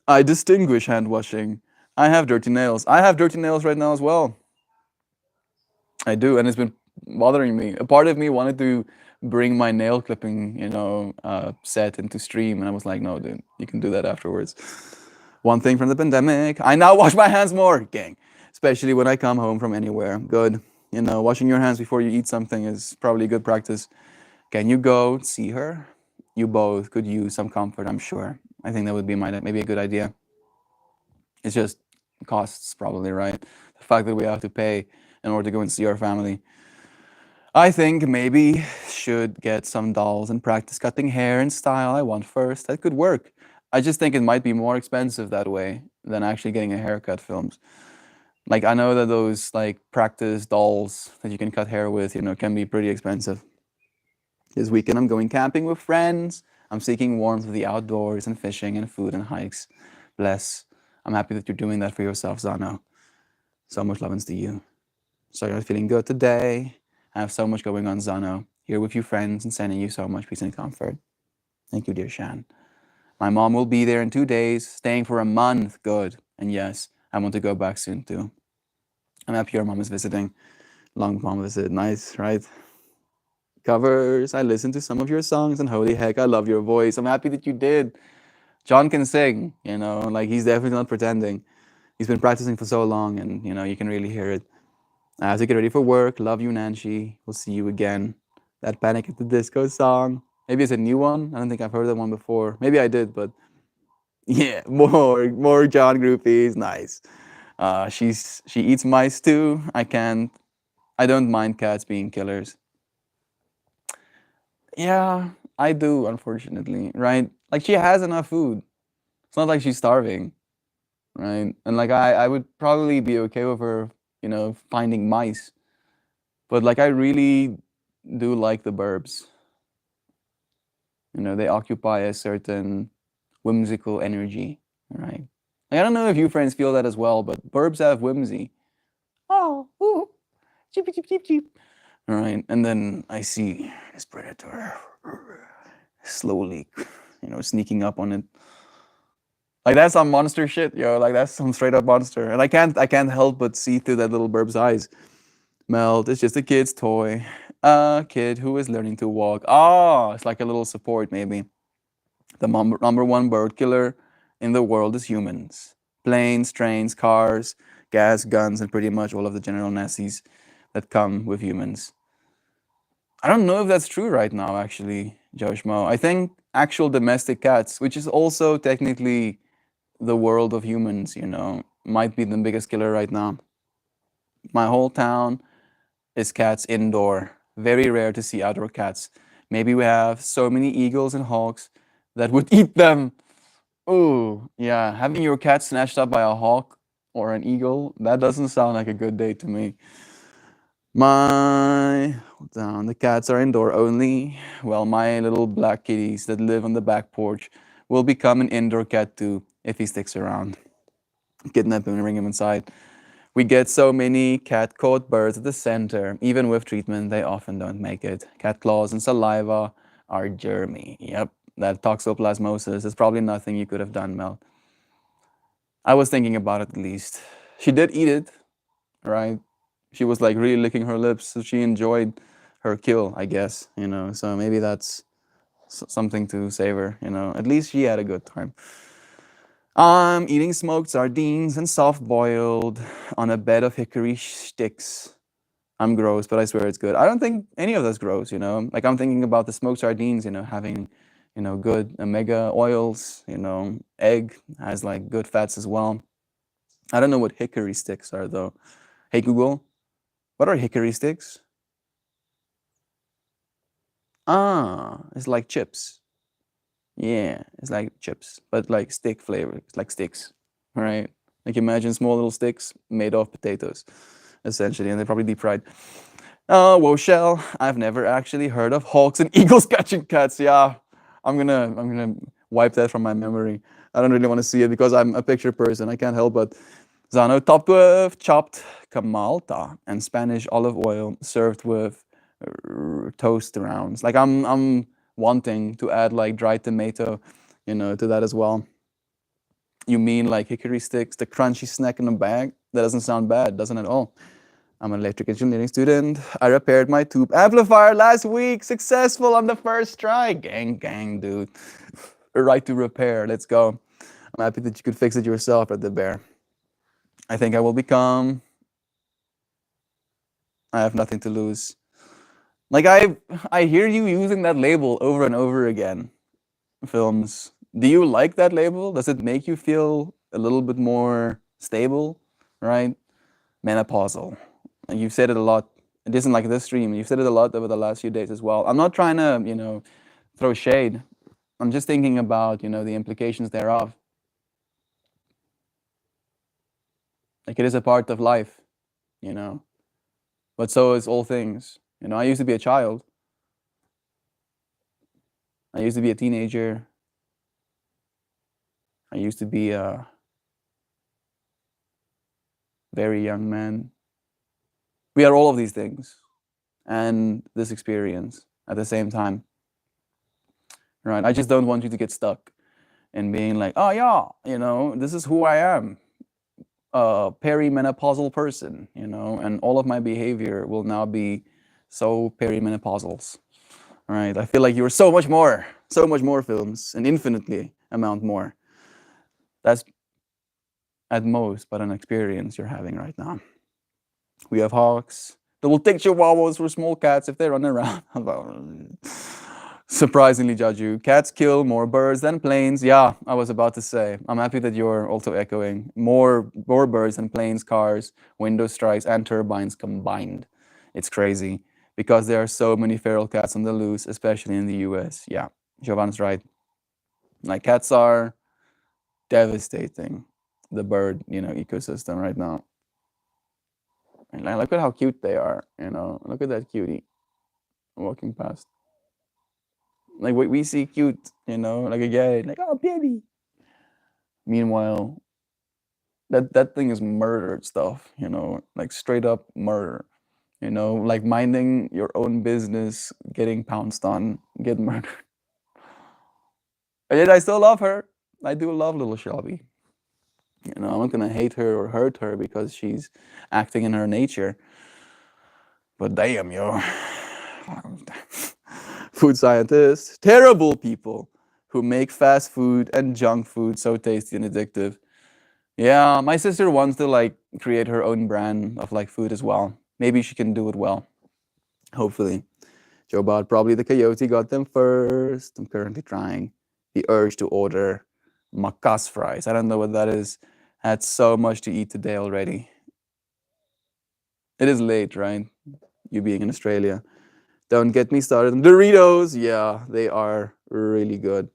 I distinguish hand washing. I have dirty nails. I have dirty nails right now as well. I do, and it's been bothering me. A part of me wanted to bring my nail clipping, set into stream, and I was like, no, dude, you can do that afterwards. One thing from the pandemic, I now wash my hands more, gang. Especially when I come home from anywhere. Good. You know, washing your hands before you eat something is probably good practice. Can you go see her? You both could use some comfort, I'm sure. I think that would be maybe a good idea. It's just costs, probably, right? The fact that we have to pay in order to go and see our family. I think maybe should get some dolls and practice cutting hair in style I want first. That could work. I just think it might be more expensive that way than actually getting a haircut filmed. Like I know that those like practice dolls that you can cut hair with, can be pretty expensive. This weekend I'm going camping with friends. I'm seeking warmth of the outdoors and fishing and food and hikes. Bless. I'm happy that you're doing that for yourself, Zano. So much love to you. So you're feeling good today. I have so much going on, Zano. Here with you friends and sending you so much peace and comfort. Thank you, dear Shan. My mom will be there in 2 days, staying for a month. Good. And yes, I want to go back soon too. I'm happy your mom is visiting. Long mom visit. Nice, right? Covers. I listened to some of your songs and holy heck, I love your voice. I'm happy that you did. John can sing, like he's definitely not pretending. He's been practicing for so long and, you can really hear it. I have to get ready for work. Love you, Nancy. We'll see you again. That Panic at the Disco song. Maybe it's a new one. I don't think I've heard that one before. Maybe I did, but yeah, more John groupies. Nice. She eats mice too. I don't mind cats being killers. Yeah, I do, unfortunately, right? Like she has enough food. It's not like she's starving, right? And like I would probably be okay with her, finding mice. But like I really do like the burbs. They occupy a certain whimsical energy, right? Like, I don't know if you friends feel that as well, but burbs have whimsy. Oh, ooh, cheep, cheep, cheep, cheep. All right, and then I see this predator slowly, sneaking up on it. Like that's some monster shit, yo. Like that's some straight up monster, and I can't help but see through that little burb's eyes. Melt, it's just a kid's toy. A kid who is learning to walk. Oh, it's like a little support, maybe. The number one bird killer in the world is humans. Planes, trains, cars, gas, guns, and pretty much all of the general nasties that come with humans. I don't know if that's true right now, actually, Joshmo. I think actual domestic cats, which is also technically the world of humans, might be the biggest killer right now. My whole town is cats indoor. Very rare to see outdoor cats. Maybe we have so many eagles and hawks that would eat them. Oh, yeah. Having your cat snatched up by a hawk or an eagle, that doesn't sound like a good day to me. Hold on, the cats are indoor only. Well, my little black kitties that live on the back porch will become an indoor cat too if he sticks around. Kidnap him and bring him inside. We get so many cat-caught birds at the center. Even with treatment, they often don't make it. Cat claws and saliva are germy. Yep, that toxoplasmosis is probably nothing you could have done, Mel. I was thinking about it at least. She did eat it, right? She was like really licking her lips, so she enjoyed her kill, I guess, So maybe that's something to savor, At least she had a good time. I'm eating smoked sardines and soft boiled on a bed of hickory sticks. I'm gross, but I swear it's good. I don't think any of that's gross, Like I'm thinking about the smoked sardines, having, good omega oils, egg has like good fats as well. I don't know what hickory sticks are though. Hey Google, what are hickory sticks? Ah, it's like chips. Yeah, it's like chips, but like stick flavor. It's like sticks, right? Like imagine small little sticks made of potatoes, essentially, and they're probably deep fried. Oh, whoa, shell. I've never actually heard of hawks and eagles catching cats. Yeah, I'm gonna wipe that from my memory. I don't really want to see it because I'm a picture person. I can't help but. Zano topped with chopped camalta and Spanish olive oil, served with toast rounds. Like I'm wanting to add like dried tomato, to that as well. You mean like hickory sticks, the crunchy snack in a bag? That doesn't sound bad, doesn't at all. I'm an electric engineering student. I repaired my tube amplifier last week. Successful on the first try. Gang, gang, dude. Right to repair. Let's go. I'm happy that you could fix it yourself at the bear. I think I will become. I have nothing to lose. Like I hear you using that label over and over again. Films. Do you like that label? Does it make you feel a little bit more stable? Right? Menopausal. And you've said it a lot. It isn't like this stream. You've said it a lot over the last few days as well. I'm not trying to, throw shade. I'm just thinking about, the implications thereof. Like it is a part of life, you know. But so is all things. I used to be a child. I used to be a teenager. I used to be a very young man. We are all of these things and this experience at the same time. Right? I just don't want you to get stuck in being like, oh yeah, this is who I am. A perimenopausal person, and all of my behavior will now be so perimenopausals. Right? I feel like you're so much more films, and infinitely amount more. That's at most but an experience you're having right now. We have hawks that will take chihuahuas for small cats if they run around. Surprisingly, Jaju, cats kill more birds than planes. Yeah, I was about to say. I'm happy that you're also echoing more birds than planes, cars, window strikes, and turbines combined. It's crazy because there are so many feral cats on the loose, especially in the U.S. Yeah, Jovan's right. Like cats are devastating the bird, ecosystem right now. And like, look at how cute they are. Look at that cutie walking past. Like we see cute, like again, like oh baby. Meanwhile, that thing is murdered stuff, like straight up murder. Like minding your own business, getting pounced on, get murdered. And yet I still love her. I do love little Shelby. I'm not gonna hate her or hurt her because she's acting in her nature. But damn, yo. Food scientists, terrible people who make fast food and junk food so tasty and addictive. Yeah, my sister wants to like create her own brand of like food as well. Maybe she can do it well. Hopefully. Joe Bot, probably the coyote got them first. I'm currently trying the urge to order macas fries. I don't know what that is. Had so much to eat today already. It is late, right? You being in Australia. Don't get me started on Doritos. Yeah, they are really good.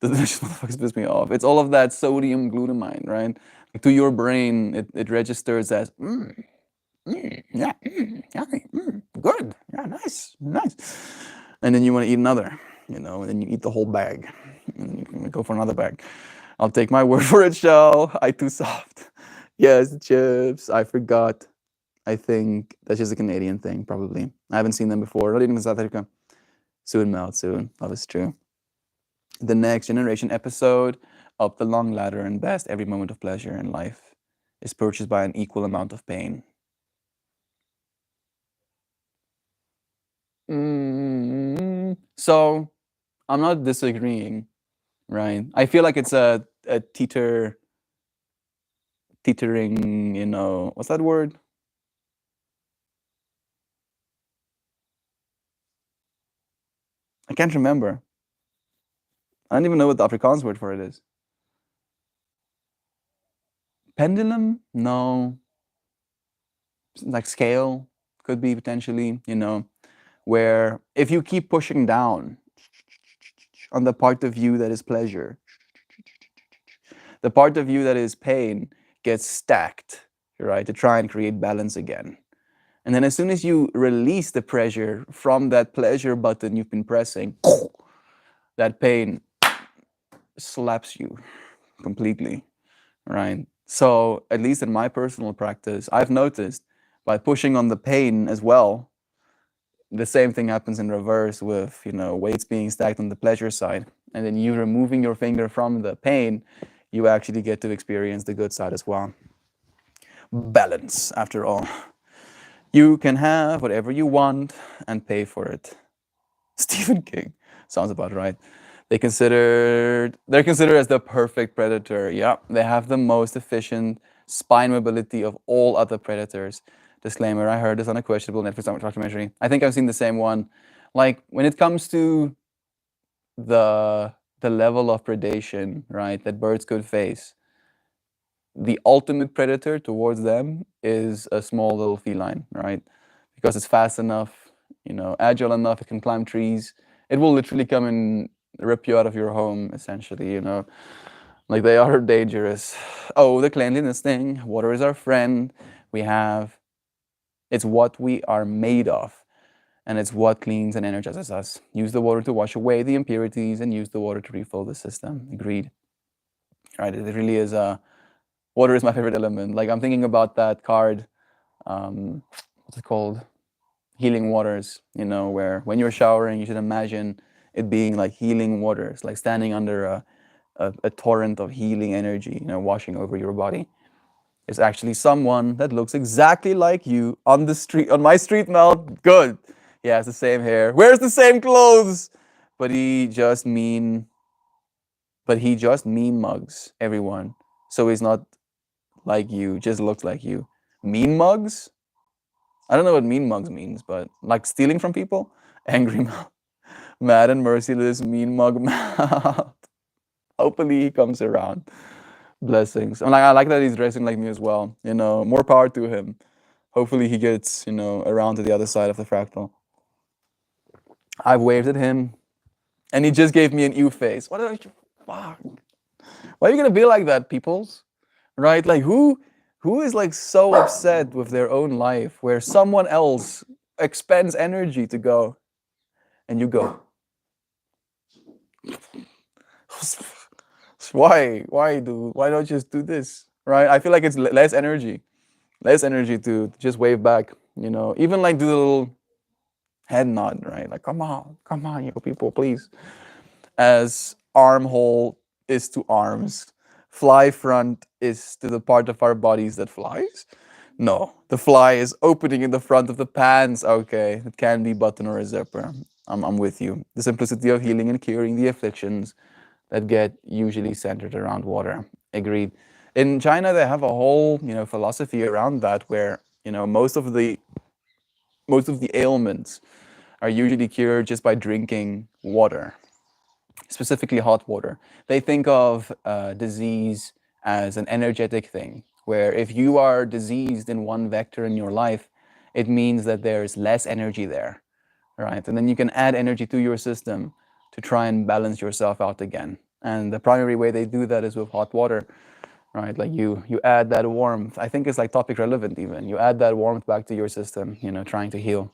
The delicious motherfuckers piss me off. It's all of that sodium glutamine, right? To your brain, it registers as yeah, good, yeah, nice, nice. And then you want to eat another, and then you eat the whole bag, and you go for another bag. I'll take my word for it, Shell. I too soft. Yes, chips. I forgot. I think that's just a Canadian thing, probably. I haven't seen them before. Not even in South Africa. Soon, Mel, soon. That is true. The next generation episode of The Long Ladder and Best Every Moment of Pleasure in Life is purchased by an equal amount of pain. So I'm not disagreeing, right? I feel like it's a teetering, what's that word? I can't remember. I don't even know what the Afrikaans word for it is. Pendulum? No. Like scale could be potentially, where if you keep pushing down on the part of you that is pleasure, the part of you that is pain gets stacked, right, to try and create balance again. And then as soon as you release the pressure from that pleasure button you've been pressing, that pain slaps you completely, right? So at least in my personal practice, I've noticed by pushing on the pain as well, the same thing happens in reverse with, weights being stacked on the pleasure side. And then you removing your finger from the pain, you actually get to experience the good side as well. Balance, after all. You can have whatever you want and pay for it. Stephen King. Sounds about right. They're considered as the perfect predator. Yeah, they have the most efficient spine mobility of all other predators. Disclaimer, I heard this on a questionable Netflix documentary. I think I've seen the same one. Like when it comes to the level of predation, right, that birds could face, the ultimate predator towards them is a small little feline, right? Because it's fast enough, agile enough, it can climb trees. It will literally come and rip you out of your home, essentially, Like they are dangerous. Oh, the cleanliness thing. Water is our friend. It's what we are made of. And it's what cleans and energizes us. Use the water to wash away the impurities and use the water to refill the system. Agreed. Right? It really is water is my favorite element. Like I'm thinking about that card, what's it called? Healing waters, where when you're showering, you should imagine it being like healing waters, like standing under a torrent of healing energy, washing over your body. There's actually someone that looks exactly like you on the street, on my street now. Good. He has the same hair, wears the same clothes, but he just mean mugs everyone. So he's not like you, just looks like you. Mean mugs? I don't know what mean mugs means, but like stealing from people? Angry mouth. Mad and merciless, mean mug mouth. Hopefully he comes around. Blessings. I like that he's dressing like me as well. More power to him. Hopefully he gets, around to the other side of the fractal. I've waved at him, and he just gave me an ew face. What are you? Fuck. Why are you gonna be like that, peoples? Right? Like who is like so upset with their own life where someone else expends energy to go, and you go. Why don't you just do this, right? I feel like it's less energy to just wave back, even like do the little head nod, right? Like come on, you people, please. As armhole is to arms, fly front is to the part of our bodies that flies. No, the fly is opening in the front of the pants. Okay, it can be button or a zipper. I'm with you. The simplicity of healing and curing the afflictions that get usually centered around water. Agreed. In China, they have a whole philosophy around that, where most of the ailments are usually cured just by drinking water, specifically hot water. They think of disease as an energetic thing, where if you are diseased in one vector in your life, it means that there's less energy there, right? And then you can add energy to your system to try and balance yourself out again. And the primary way they do that is with hot water, right? Like you add that warmth. I think it's like topic relevant even. You add that warmth back to your system, trying to heal.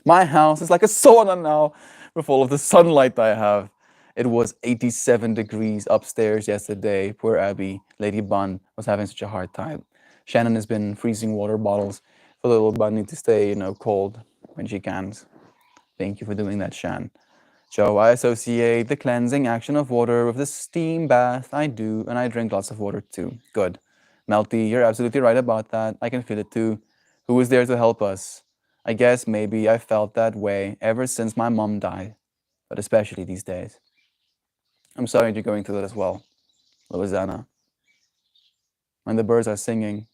My house is like a sauna now with all of the sunlight I have. It was 87 degrees upstairs yesterday. Poor Abby, Lady Bun, was having such a hard time. Shannon has been freezing water bottles for the little bunny to stay, cold when she can. Thank you for doing that, Shan. Joe, I associate the cleansing action of water with the steam bath I do, and I drink lots of water too. Good. Melty, you're absolutely right about that. I can feel it too. Who is there to help us? I guess maybe I felt that way ever since my mom died, but especially these days. I'm sorry you're going through that as well, Louisiana. When the birds are singing,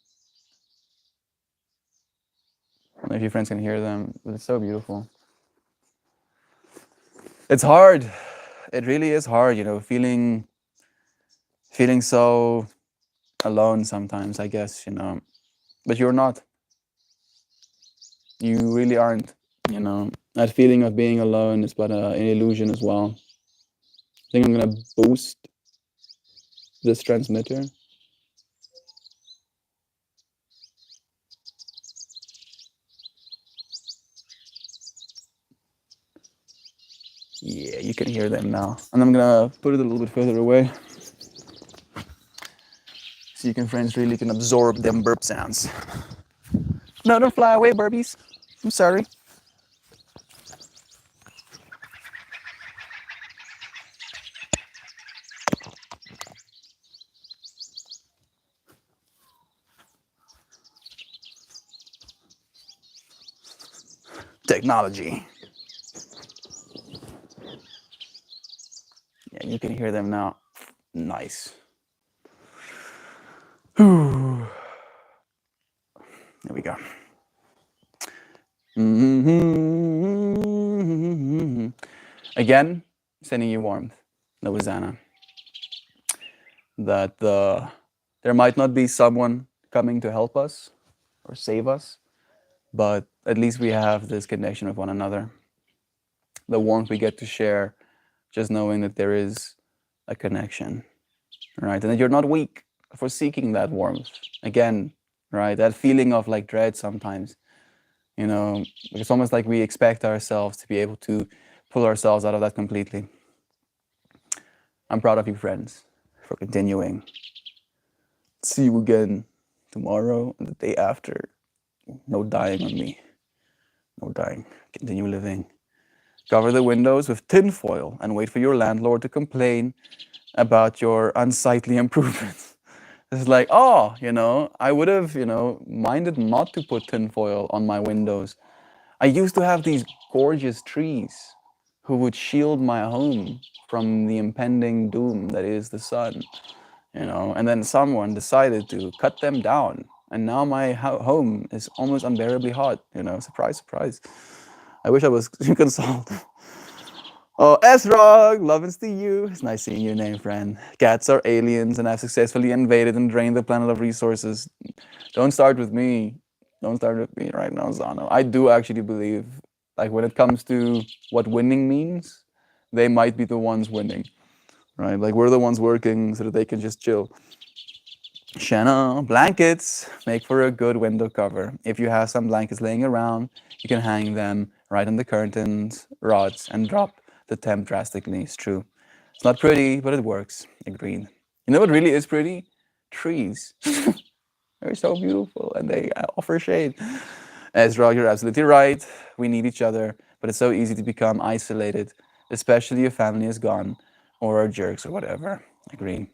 I don't know if your friends can hear them, but it's so beautiful. It's hard. It really is hard, feeling so alone sometimes, I guess, but you're not. You really aren't. You know, that feeling of being alone is but an illusion as well. I think I'm gonna boost this transmitter. Yeah, you can hear them now. And I'm gonna put it a little bit further away so you can friends really can absorb them burp sounds. No, don't fly away, burbies. I'm sorry. Technology. Yeah, you can hear them now. Nice. There we go. Again, sending you warmth, Novazana. That there might not be someone coming to help us or save us, but at least we have this connection with one another. The warmth we get to share, just knowing that there is a connection, right? And that you're not weak for seeking that warmth. Again, right? That feeling of like dread sometimes, you know, it's almost like we expect ourselves to be able to pull ourselves out of that completely. I'm proud of you, friends, for continuing. See you again tomorrow and the day after. No dying on me. No dying. Continue living. Cover the windows with tinfoil and wait for your landlord to complain about your unsightly improvements. It's like, oh, you know, I would have, you know, minded not to put tinfoil on my windows. I used to have these gorgeous trees who would shield my home from the impending doom that is the sun, you know, and then someone decided to cut them down. And now my home is almost unbearably hot, you know, surprise, surprise. I wish I was consoled. Oh, Esrog, lovins to you. It's nice seeing your name, friend. Cats are aliens and have successfully invaded and drained the planet of resources. Don't start with me. Don't start with me right now, Zano. I do actually believe, like, when it comes to what winning means, they might be the ones winning, right? Like, we're the ones working so that they can just chill. Shanna, blankets make for a good window cover. If you have some blankets laying around, you can hang them right on the curtains, rods, and drop the temp drastically. It's true. It's not pretty, but it works. Agreed. You know what really is pretty? Trees. They're so beautiful and they offer shade. Ezra, you're absolutely right. We need each other, but it's so easy to become isolated, especially if family is gone or are jerks or whatever. Agreed.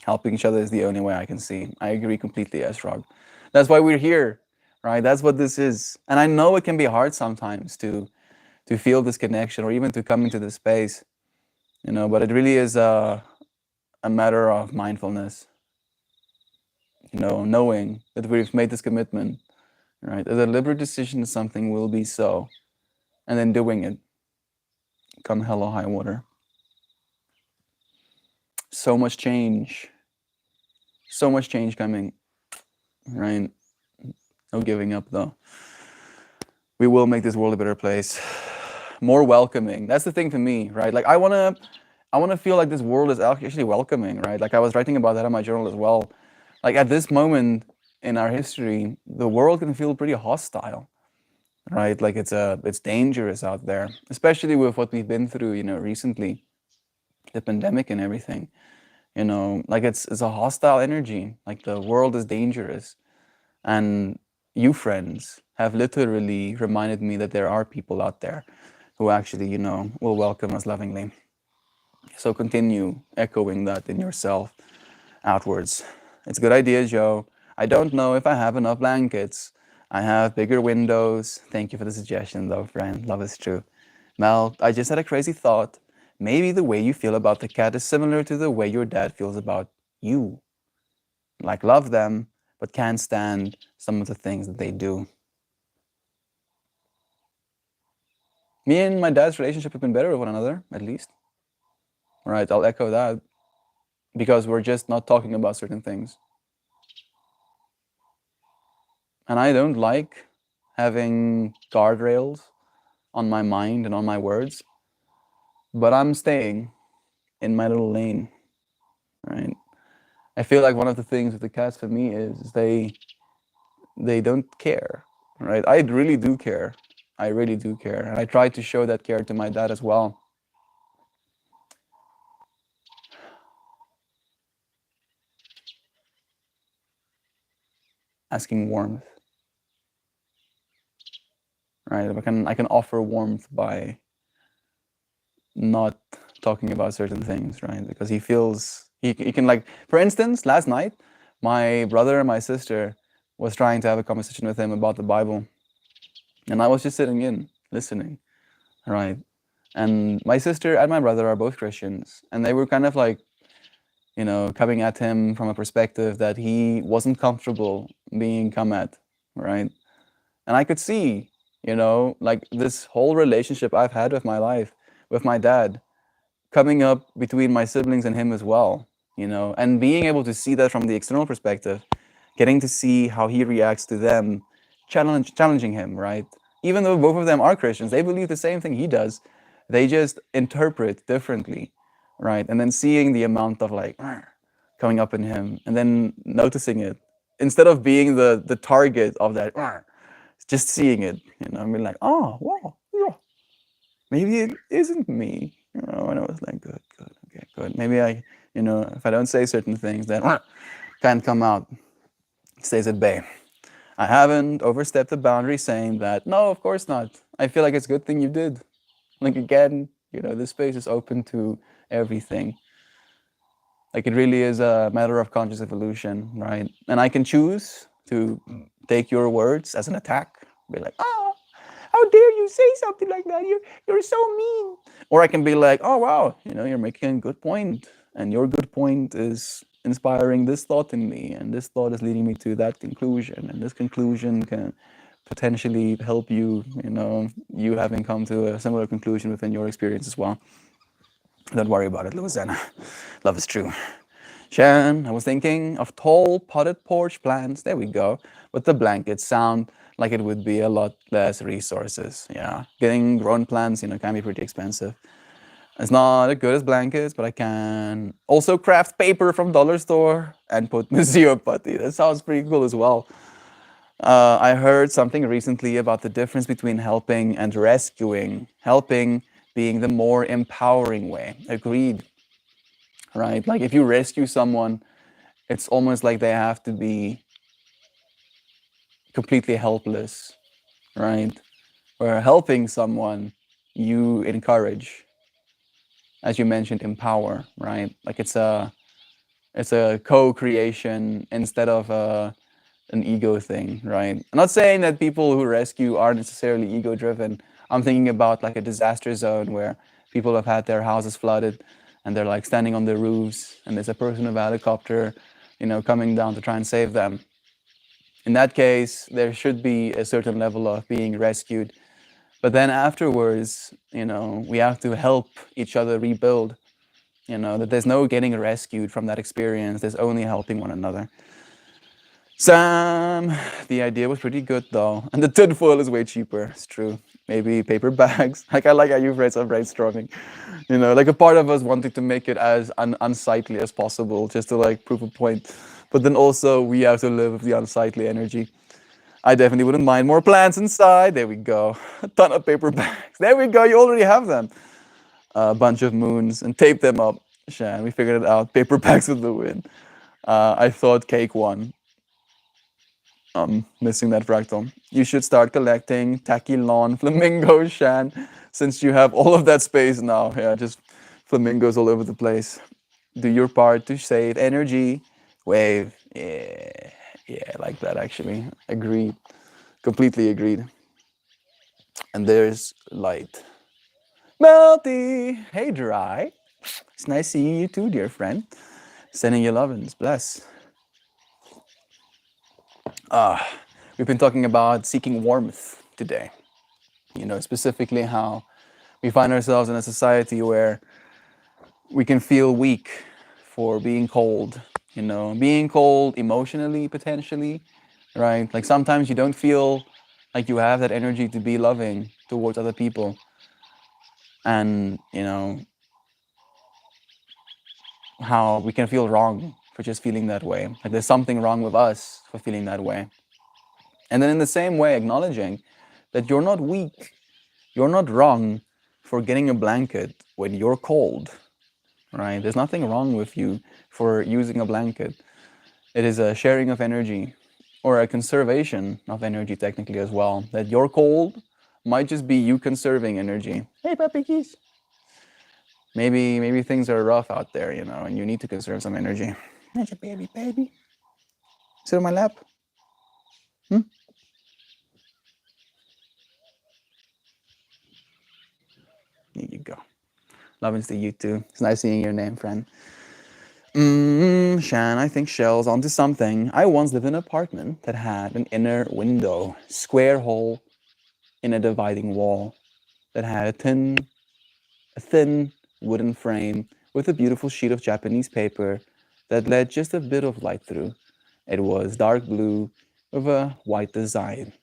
Helping each other is the only way I can see. I agree completely, Esrog. That's why we're here, right? That's what this is. And I know it can be hard sometimes to feel this connection or even to come into this space, you know, but it really is a matter of mindfulness, you know, knowing that we've made this commitment, right? A deliberate decision that something will be so, and then doing it, come hell or high water. So much change coming, right? No giving up though. We will make this world a better place, more welcoming. That's the thing for me, right? Like I wanna feel like this world is actually welcoming, right? Like I was writing about that in my journal as well. Like at this moment in our history, the world can feel pretty hostile, right? Like it's dangerous out there, especially with what we've been through, you know, recently, the pandemic and everything. You know, like it's a hostile energy. Like the world is dangerous, and you friends have literally reminded me that there are people out there who actually, you know, will welcome us lovingly. So continue echoing that in yourself outwards. It's a good idea, Joe. I don't know if I have enough blankets. I have bigger windows. Thank you for the suggestion, though, friend. Love is true. Mel, I just had a crazy thought. Maybe the way you feel about the cat is similar to the way your dad feels about you. Like, love them, but can't stand some of the things that they do. Me and my dad's relationship have been better with one another, at least. All right, I'll echo that because we're just not talking about certain things. And I don't like having guardrails on my mind and on my words, but I'm staying in my little lane, right? I feel like one of the things with the cats for me is they don't care, right? I really do care. I really do care, and I try to show that care to my dad as well. Asking warmth, right? I can offer warmth by not talking about certain things, right? Because he feels he can, like, for instance, last night my brother and my sister was trying to have a conversation with him about the Bible, and I was just sitting in listening, right? And my sister and my brother are both Christians, and they were kind of like, coming at him from a perspective that he wasn't comfortable being come at, right? And I could see, like, this whole relationship I've had with my life, with my dad, coming up between my siblings and him as well, and being able to see that from the external perspective, getting to see how he reacts to them, challenging him, right? Even though both of them are Christians, they believe the same thing he does. They just interpret differently, right? And then seeing the amount of, like, coming up in him, and then noticing it instead of being the target of that, just seeing it, and being like, oh, wow, yeah, maybe it isn't me, and I was like, good, okay, good. Maybe if I don't say certain things, then can't come out, stays at bay. I haven't overstepped the boundary saying that, no, of course not. I feel like it's a good thing you did. Like, again, this space is open to everything. Like, it really is a matter of conscious evolution, right? And I can choose to take your words as an attack, be like, oh, how dare you say something like that? You're so mean. Or I can be like, oh, wow, you're making a good point, and your good point is inspiring this thought in me, and this thought is leading me to that conclusion, and this conclusion can potentially help you, you having come to a similar conclusion within your experience as well. Don't worry about it, Louisiana. Love is true. Shan, I was thinking of tall potted porch plants. There we go. But the blankets sound like it would be a lot less resources. Yeah, getting grown plants, can be pretty expensive. It's not as good as blankets, but I can also craft paper from dollar store and put museum putty. That sounds pretty cool as well. I heard something recently about the difference between helping and rescuing. Helping being the more empowering way. Agreed. Right? Like, if you rescue someone, it's almost like they have to be completely helpless, right? Where helping someone, you encourage, as you mentioned, empower, right? Like, it's a co-creation instead of an ego thing, right? I'm not saying that people who rescue are necessarily ego-driven. I'm thinking about, like, a disaster zone where people have had their houses flooded and they're, like, standing on the roofs, and there's a person with a helicopter, coming down to try and save them. In that case, there should be a certain level of being rescued. But then afterwards, we have to help each other rebuild, that there's no getting rescued from that experience. There's only helping one another. Sam, the idea was pretty good though. And the tinfoil is way cheaper. It's true. Maybe paper bags. Like, I like how you phrase of brainstorming. Like, a part of us wanting to make it as unsightly as possible, just to, like, prove a point. But then also we have to live with the unsightly energy. I definitely wouldn't mind more plants inside. There we go. A ton of paper bags. There we go. You already have them. A bunch of moons, and tape them up. Shan, we figured it out. Paper bags with the win. I thought cake won. Missing that fractal. You should start collecting tacky lawn flamingos, Shan, since you have all of that space now. Yeah, just flamingos all over the place. Do your part to save energy. Wave. Yeah, I like that, actually. Agreed. Completely agreed. And there's light. Melty! Hey, Dry. It's nice seeing you too, dear friend. Sending you lovin's. Bless. We've been talking about seeking warmth today. Specifically how we find ourselves in a society where we can feel weak for being cold, being cold emotionally, potentially, right? Like, sometimes you don't feel Like you have that energy to be loving towards other people. And, you know, how we can feel wrong for just feeling that way. Like there's something wrong with us for feeling that way. And then in the same way, acknowledging that you're not weak, you're not wrong for getting a blanket when you're cold, right? There's nothing wrong with you for using a blanket. It is a sharing of energy or a conservation of energy technically as well. That you're cold might just be you conserving energy. Hey, puppy keys. Maybe things are rough out there, you know, and you need to conserve some energy. There's your baby. Sit on my lap. Hmm? Here you go. Loving to you too. It's nice seeing your name, friend. Shan, I think Shell's onto something. I once lived in an apartment that had an inner window, square hole in a dividing wall that had a thin wooden frame with a beautiful sheet of Japanese paper that let just a bit of light through. It was dark blue with a white design.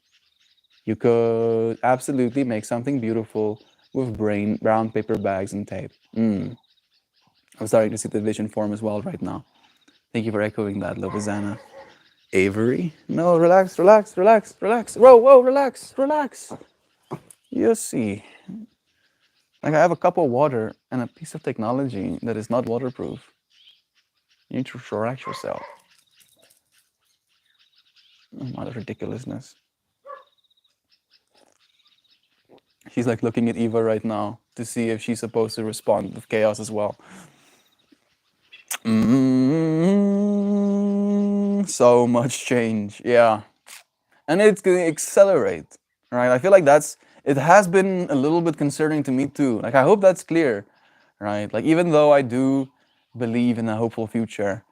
You could absolutely make something beautiful with brown paper bags and tape. I'm starting to see the vision form as well right now. Thank you for echoing that, Lovizana. Avery? No, relax. Whoa, relax. You see. Like I have a cup of water and a piece of technology that is not waterproof. You need to relax yourself. What a ridiculousness. She's like looking at Eva right now to see if she's supposed to respond with chaos as well. So much change, yeah. And it's going to accelerate, right? I feel like it has been a little bit concerning to me too. Like I hope that's clear, right? Like even though I do believe in a hopeful future,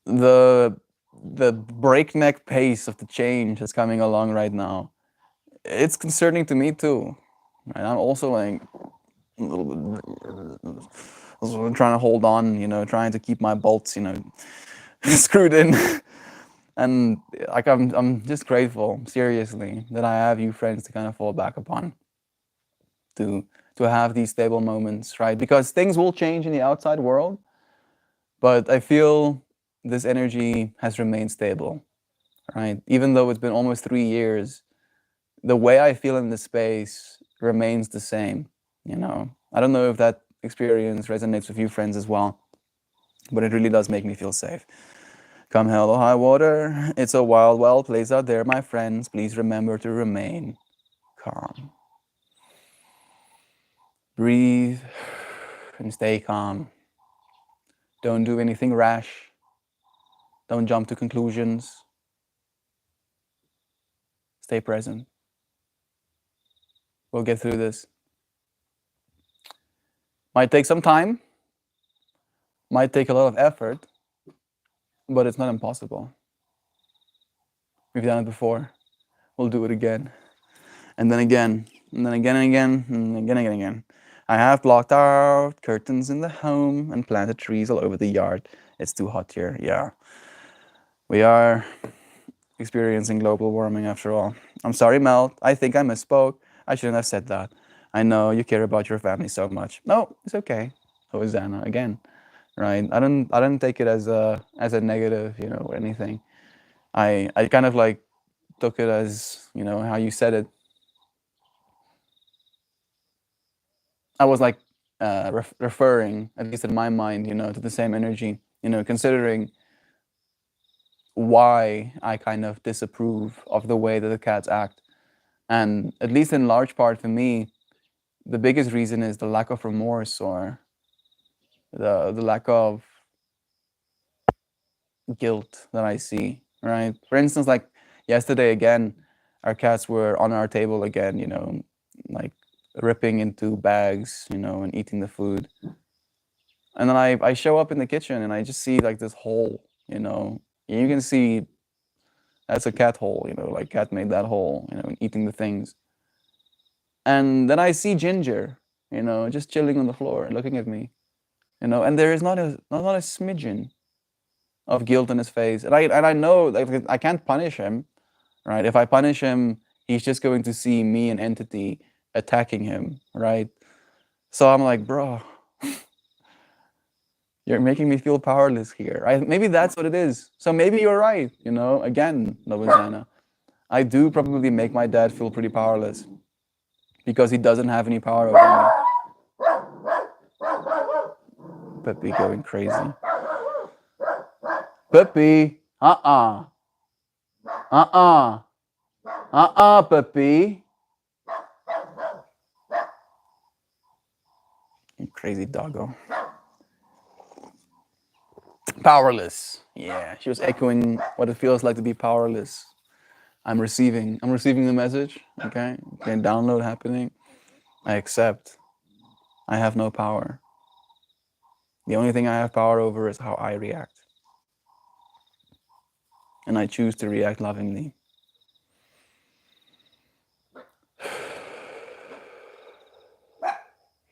the breakneck pace of the change that's coming along right now, it's concerning to me too. Right? I'm also like a little bit trying to hold on, you know, trying to keep my bolts, you know, screwed in. And like I'm just grateful, seriously, that I have you friends to kind of fall back upon, to have these stable moments, right? Because things will change in the outside world, but I feel this energy has remained stable, right? Even though it's been almost 3 years, the way I feel in this space remains the same, you know? I don't know if that experience resonates with you friends as well, but it really does make me feel safe. Come hell or high water, it's a wild, wild place out there, my friends. Please remember to remain calm. Breathe and stay calm. Don't do anything rash. Don't jump to conclusions. Stay present. We'll get through this. Might take some time, might take a lot of effort, but it's not impossible. We've done it before. We'll do it again. And then again, and then again and again, and again and again. I have blocked out curtains in the home and planted trees all over the yard. It's too hot here, yeah. We are experiencing global warming after all. I'm sorry, Mel. I think I misspoke. I shouldn't have said that. I know you care about your family so much. No, it's okay. Hosanna again, right? I don't take it as a negative, you know, or anything. I kind of like took it as, you know, how you said it. I was like referring, at least in my mind, you know, to the same energy, you know, considering why I kind of disapprove of the way that the cats act. And at least in large part for me, the biggest reason is the lack of remorse or the lack of guilt that I see, right? For instance, like yesterday again, our cats were on our table again, you know, like ripping into bags, you know, and eating the food. And then I show up in the kitchen and I just see like this hole, you know. You can see that's a cat hole, you know, like cat made that hole, you know, eating the things. And then I see Ginger, you know, just chilling on the floor and looking at me, you know, and there is not a smidgen of guilt in his face. And I know like I can't punish him, right? If I punish him, he's just going to see me, an entity, attacking him, right? So I'm like, bro, you're making me feel powerless here. Maybe that's what it is. So maybe you're right, again, Novuzana. I do probably make my dad feel pretty powerless because he doesn't have any power over me. Puppy going crazy. Puppy. Puppy. You crazy doggo. Powerless. Yeah, she was echoing what it feels like to be powerless. I'm receiving the message. Okay, download happening. I accept. I have no power. The only thing I have power over is how I react. And I choose to react lovingly.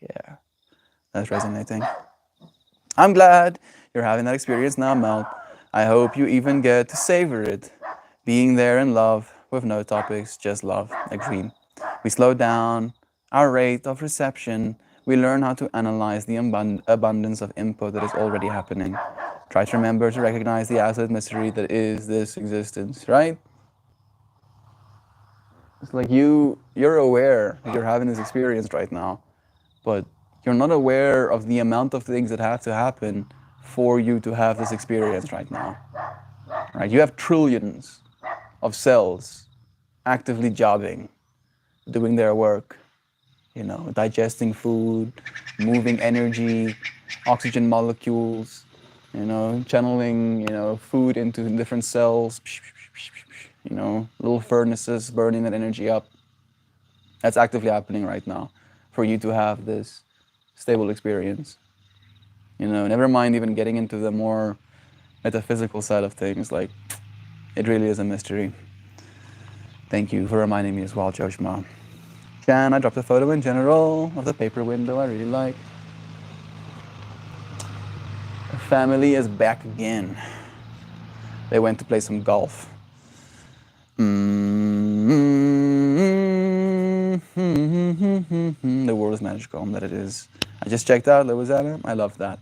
Yeah, that's resonating. I'm glad you're having that experience now, Mel. I hope you even get to savor it. Being there in love with no topics, just love. Agreed. We slow down our rate of reception. We learn how to analyze the abundance of input that is already happening. Try to remember to recognize the absolute mystery that is this existence, right? It's like you're aware that you're having this experience right now, but you're not aware of the amount of things that have to happen for you to have this experience right now. Right? You have trillions of cells actively jobbing, doing their work, digesting food, moving energy, oxygen molecules, channeling, food into different cells, little furnaces burning that energy up. That's actively happening right now for you to have this stable experience. Never mind even getting into the more metaphysical side of things, like, it really is a mystery. Thank you for reminding me as well, Joshma. Jan, I dropped a photo in general of the paper window I really like. The family is back again. They went to play some golf. The world is magical, that it is. I just checked out Louisiana. I love that.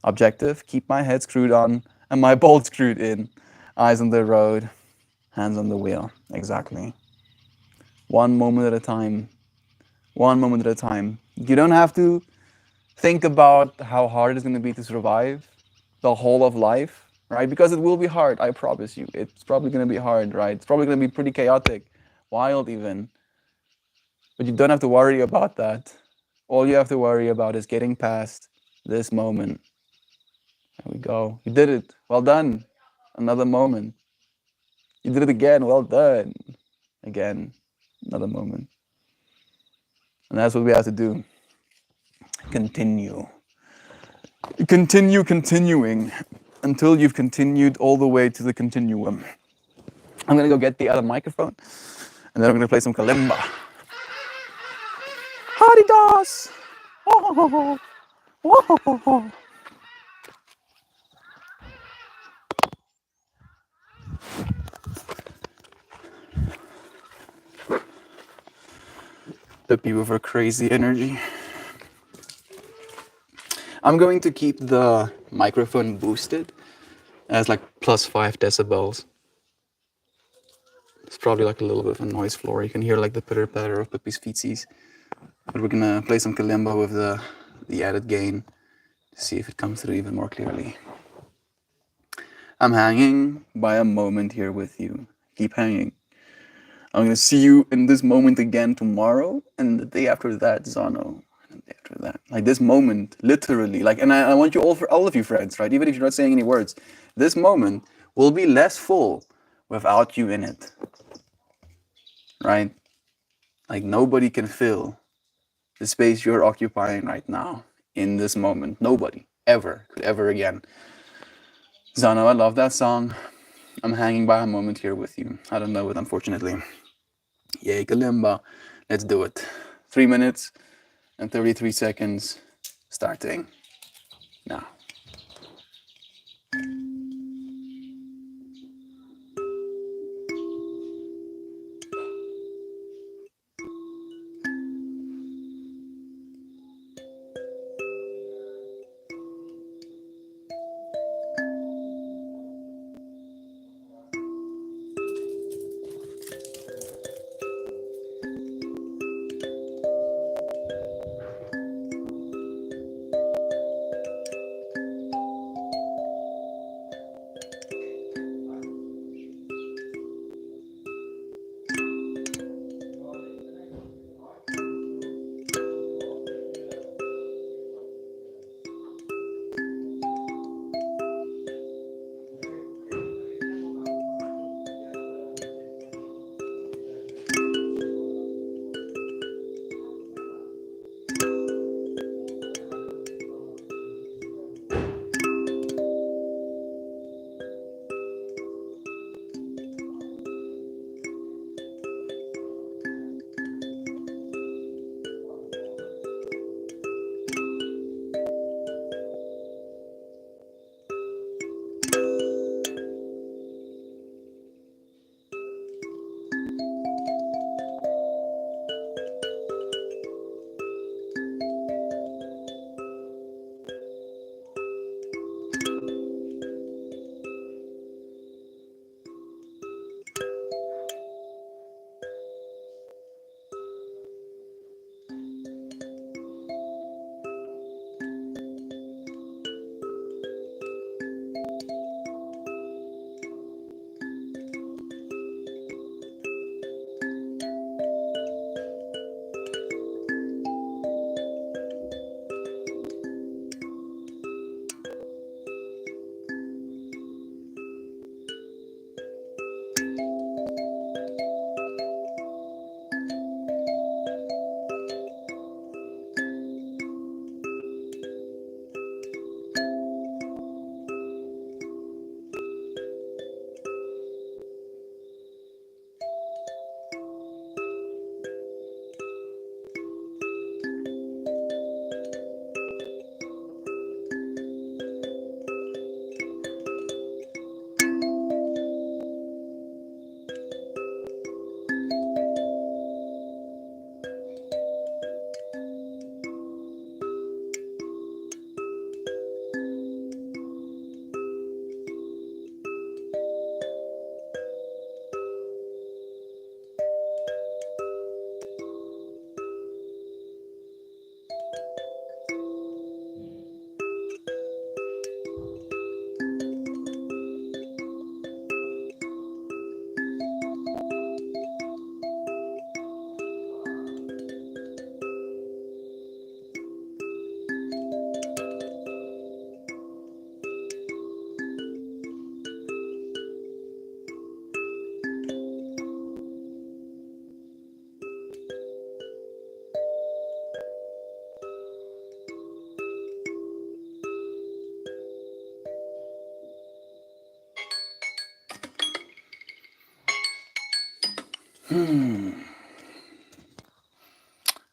Objective, keep my head screwed on and my bolt screwed in. Eyes on the road, hands on the wheel. Exactly. One moment at a time. One moment at a time. You don't have to think about how hard it's going to be to survive the whole of life, right? Because it will be hard, I promise you. It's probably going to be hard, right? It's probably going to be pretty chaotic, wild even. But you don't have to worry about that. All you have to worry about is getting past this moment. There we go. You did it. Well done. Another moment. You did it again. Well done. Again, another moment. And that's what we have to do. Continue. Continue continuing until you've continued all the way to the continuum. I'm gonna go get the other microphone and then I'm gonna play some kalimba. Haridas! Oh, oh, oh, oh. The people with her crazy energy. I'm going to keep the microphone boosted as like +5 decibels. It's probably like a little bit of a noise floor. You can hear like the pitter patter of Pippi's feetsies. But we're gonna play some kalimba with the added gain to see if it comes through even more clearly. I'm hanging by a moment here with you. Keep hanging. I'm gonna see you in this moment again tomorrow, and the day after that, Zano. And the day after that. Like this moment, literally. Like, and I want you all of you friends, right? Even if you're not saying any words, this moment will be less full without you in it. Right? Like nobody can fill the space you're occupying right now in this moment. Nobody ever could ever again. Zano, I love that song. I'm hanging by a moment here with you. I don't know it, unfortunately. Yay, kalimba. Let's do it. 3 minutes and 33 seconds starting now.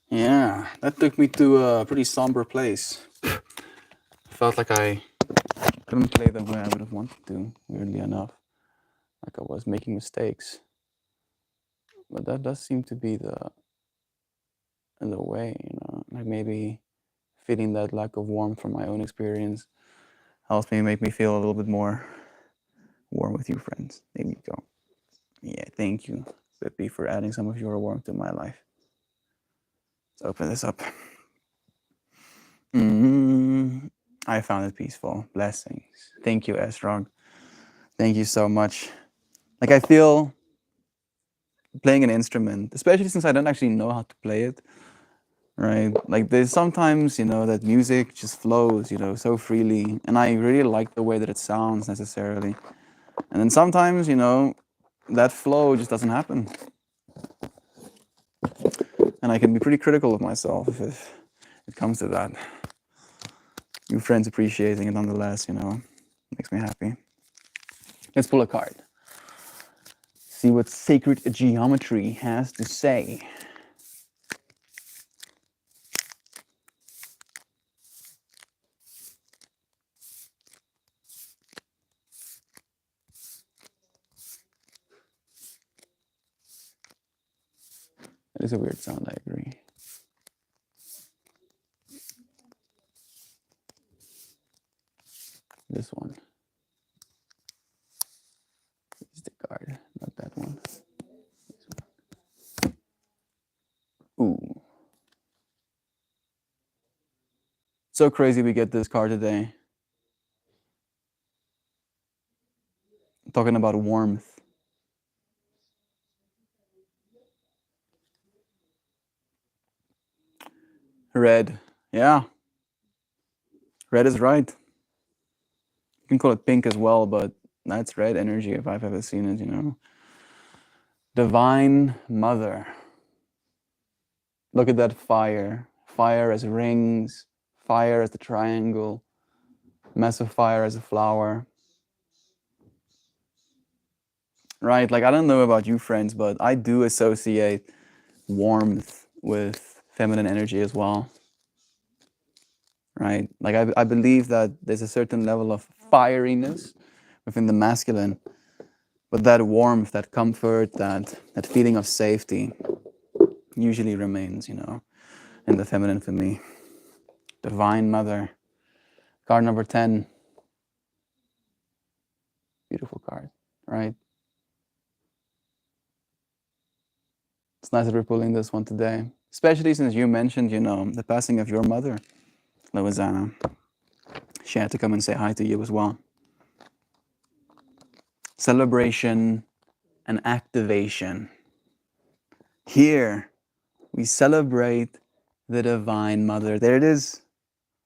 Yeah, that took me to a pretty somber place. Felt like I couldn't play the way I would have wanted to, weirdly enough. Like I was making mistakes. But that does seem to be the way, you know. Like maybe feeling that lack of warmth from my own experience helps me make me feel a little bit more warm with you, friends. There you go. Yeah, thank you, Pippi, for adding some of your warmth to my life. Let's open this up. I found it peaceful. Blessings. Thank you, Esrog. Thank you so much. Like I feel playing an instrument, especially since I don't actually know how to play it, right? Like there's sometimes, you know, that music just flows, you know, so freely. And I really like the way that it sounds necessarily. And then sometimes, you know, that flow just doesn't happen. And I can be pretty critical of myself if it comes to that. You friends appreciating it nonetheless, you know, makes me happy. Let's pull a card. See what sacred geometry has to say. It is a weird sound, I agree. This one is the card, not that one. Ooh. So crazy we get this card today. Talking about warmth. Red. Yeah. Red is right. You can call it pink as well, but that's red energy if I've ever seen it, you know. Divine Mother. Look at that fire. Fire as rings, fire as the triangle, massive fire as a flower. Right? Like, I don't know about you, friends, but I do associate warmth with feminine energy as well. Right? Like, I believe that there's a certain level of fieriness within the masculine, but that warmth, that comfort, that feeling of safety usually remains, you know, in the feminine for me. Divine Mother. Card number 10. Beautiful card, right? It's nice that we're pulling this one today, especially since you mentioned, you know, the passing of your mother, Louisiana. She had to come and say hi to you as well. Celebration and activation. Here, we celebrate the Divine Mother. There it is.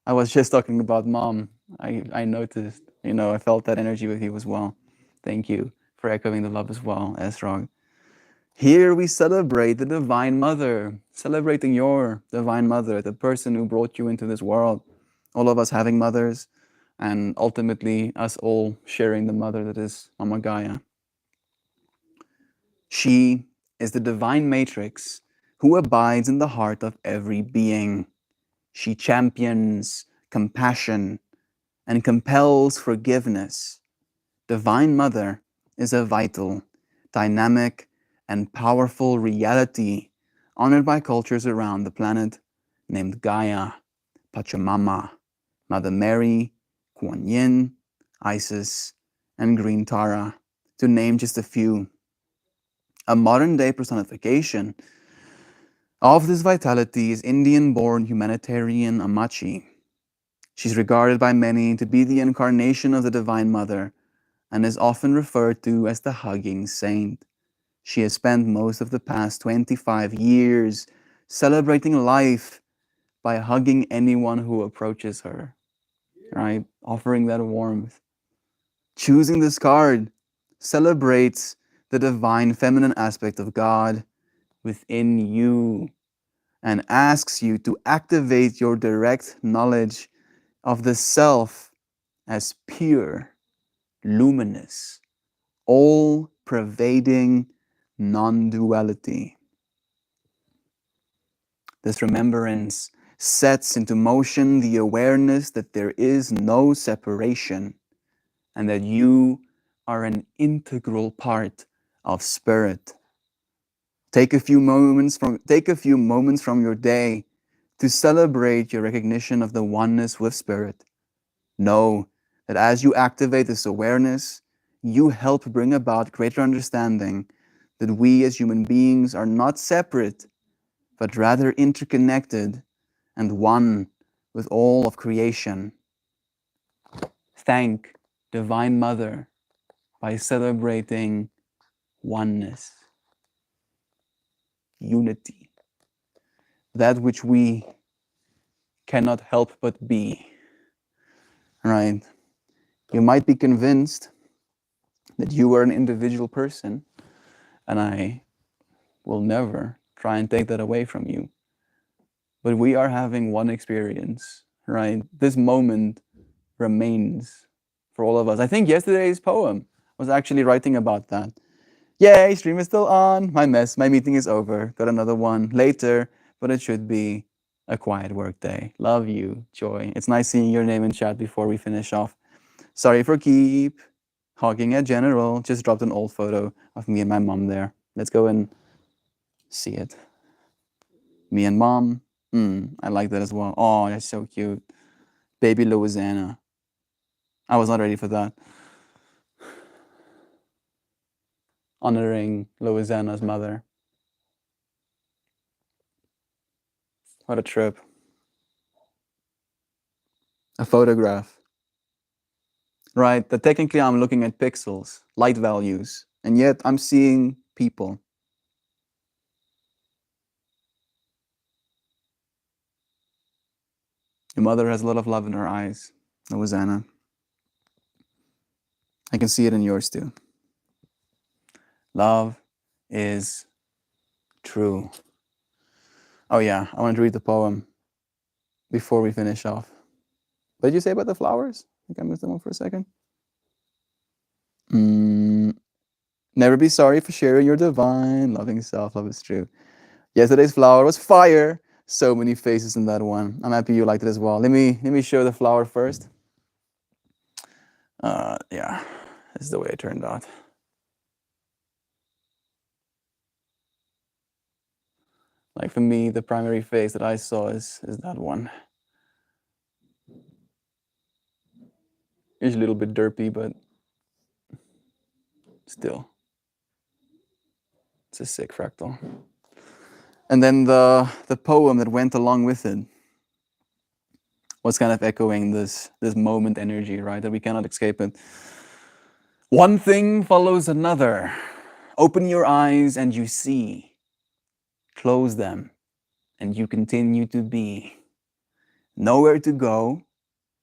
I was just talking about mom. I noticed, you know, I felt that energy with you as well. Thank you for echoing the love as well, Esrog. Here we celebrate the Divine Mother, celebrating your Divine Mother, the person who brought you into this world. All of us having mothers, and ultimately us all sharing the mother that is Mama Gaia. She is the divine matrix who abides in the heart of every being. She champions compassion and compels forgiveness. Divine Mother is a vital, dynamic, and powerful reality honored by cultures around the planet named Gaia, Pachamama, Mother Mary, Kuan Yin, Isis, and Green Tara, to name just a few. A modern day personification of this vitality is Indian born humanitarian Amachi. She's regarded by many to be the incarnation of the Divine Mother and is often referred to as the hugging saint. She has spent most of the past 25 years celebrating life by hugging anyone who approaches her, right? Offering that warmth. Choosing this card celebrates the divine feminine aspect of God within you and asks you to activate your direct knowledge of the self as pure, luminous, all pervading non-duality. This remembrance sets into motion the awareness that there is no separation and that you are an integral part of spirit. Take a few moments from your day to celebrate your recognition of the oneness with spirit. Know that as you activate this awareness, you help bring about greater understanding that we as human beings are not separate, but rather interconnected and one with all of creation. Thank Divine Mother by celebrating oneness, unity, that which we cannot help but be. Right? You might be convinced that you are an individual person, and I will never try and take that away from you. But we are having one experience, right? This moment remains for all of us. I think yesterday's poem was actually writing about that. Yay, stream is still on. My meeting is over. Got another one later, but it should be a quiet work day. Love you, Joy. It's nice seeing your name in chat before we finish off. Sorry for keep hogging at General. Just dropped an old photo of me and my mom there. Let's go and see it. Me and mom. I like that as well. Oh, that's so cute. Baby Louisiana. I was not ready for that. Honoring Louisiana's mother. What a trip. A photograph. Right, that technically I'm looking at pixels, light values, and yet I'm seeing people. Your mother has a lot of love in her eyes, Louisiana. I can see it in yours too. Love is true. Oh yeah, I want to read the poem before we finish off. What did you say about the flowers? I think I missed them one for a second. Never be sorry for sharing your divine loving self. Love is true. Yesterday's flower was fire. So many faces in that one. I'm happy you liked it as well. Let me show the flower first. Yeah, this is the way it turned out. Like for me, the primary face that I saw is that one. It's a little bit derpy, but still, it's a sick fractal. And then the poem that went along with it was kind of echoing this moment energy, right? That we cannot escape it. One thing follows another. Open your eyes and you see. Close them and you continue to be. Nowhere to go,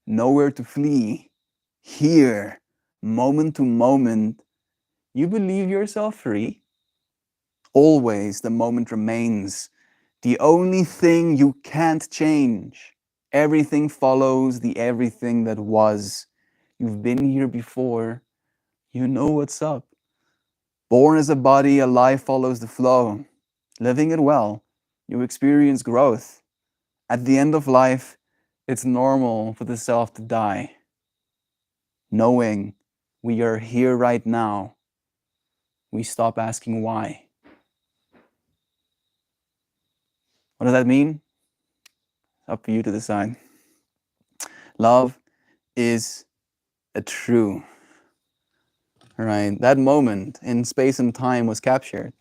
nowhere to flee. Here, moment to moment, you believe yourself free. Always the moment remains. The only thing you can't change. Everything follows the everything that was. You've been here before. You know what's up. Born as a body, a life follows the flow. Living it well, you experience growth. At the end of life, it's normal for the self to die. Knowing we are here right now, we stop asking why. What does that mean? Up for you to decide. Love is a true, right? That moment in space and time was captured,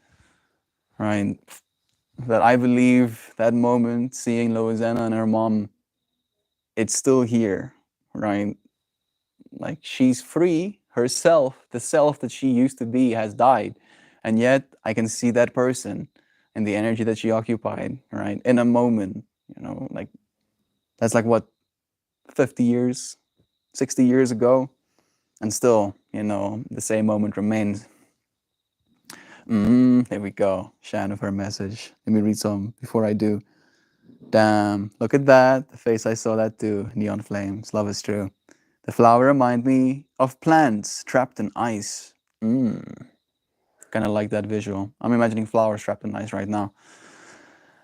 right? That I believe that moment, seeing Louisiana and her mom, it's still here, right? Like she's free herself, the self that she used to be has died. And yet I can see that person and the energy that she occupied, right? In a moment, like that's like what, 50 years, 60 years ago. And still, the same moment remains. Here we go. Shan with her message. Let me read some before I do. Damn, look at that. The face, I saw that too. Neon flames. Love is true. The flower remind me of plants trapped in ice. kind of like that visual. I'm imagining flowers wrapped in ice right now.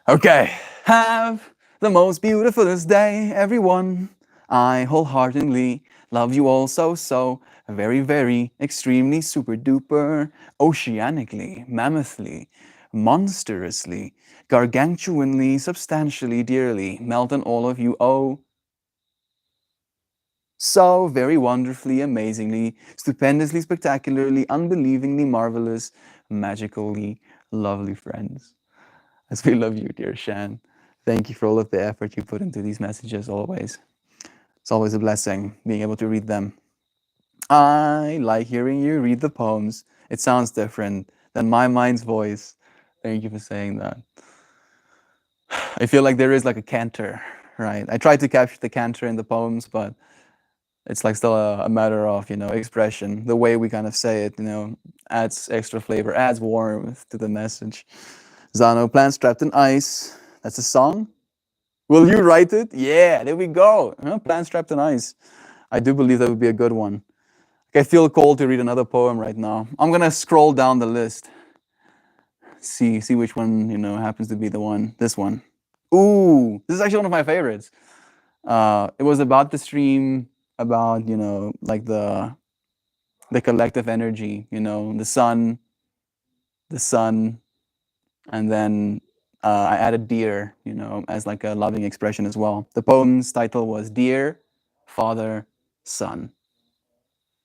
Okay. Have the most beautifulest day, everyone. I wholeheartedly love you all so very, very, extremely, super duper, oceanically, mammothly, monstrously, gargantuanly, substantially, dearly, melt on all of you. Oh, so very wonderfully, amazingly, stupendously, spectacularly, unbelievingly, marvelous, magically, lovely friends. As we love you, dear Shan. Thank you for all of the effort you put into these messages always. It's always a blessing being able to read them. I like hearing you read the poems. It sounds different than my mind's voice. Thank you for saying that. I feel like there is like a canter, right? I tried to capture the canter in the poems, but it's like still a matter of, expression. The way we kind of say it, adds extra flavor, adds warmth to the message. Zano, plants trapped in ice. That's a song? Will you write it? Yeah, there we go. Plants trapped in ice. I do believe that would be a good one. I feel called to read another poem right now. I'm gonna scroll down the list. See which one, happens to be the one. This one. Ooh, this is actually one of my favorites. It was about the stream, about, like the collective energy, the sun, and then I added dear, as like a loving expression as well. The poem's title was Dear Father, Son,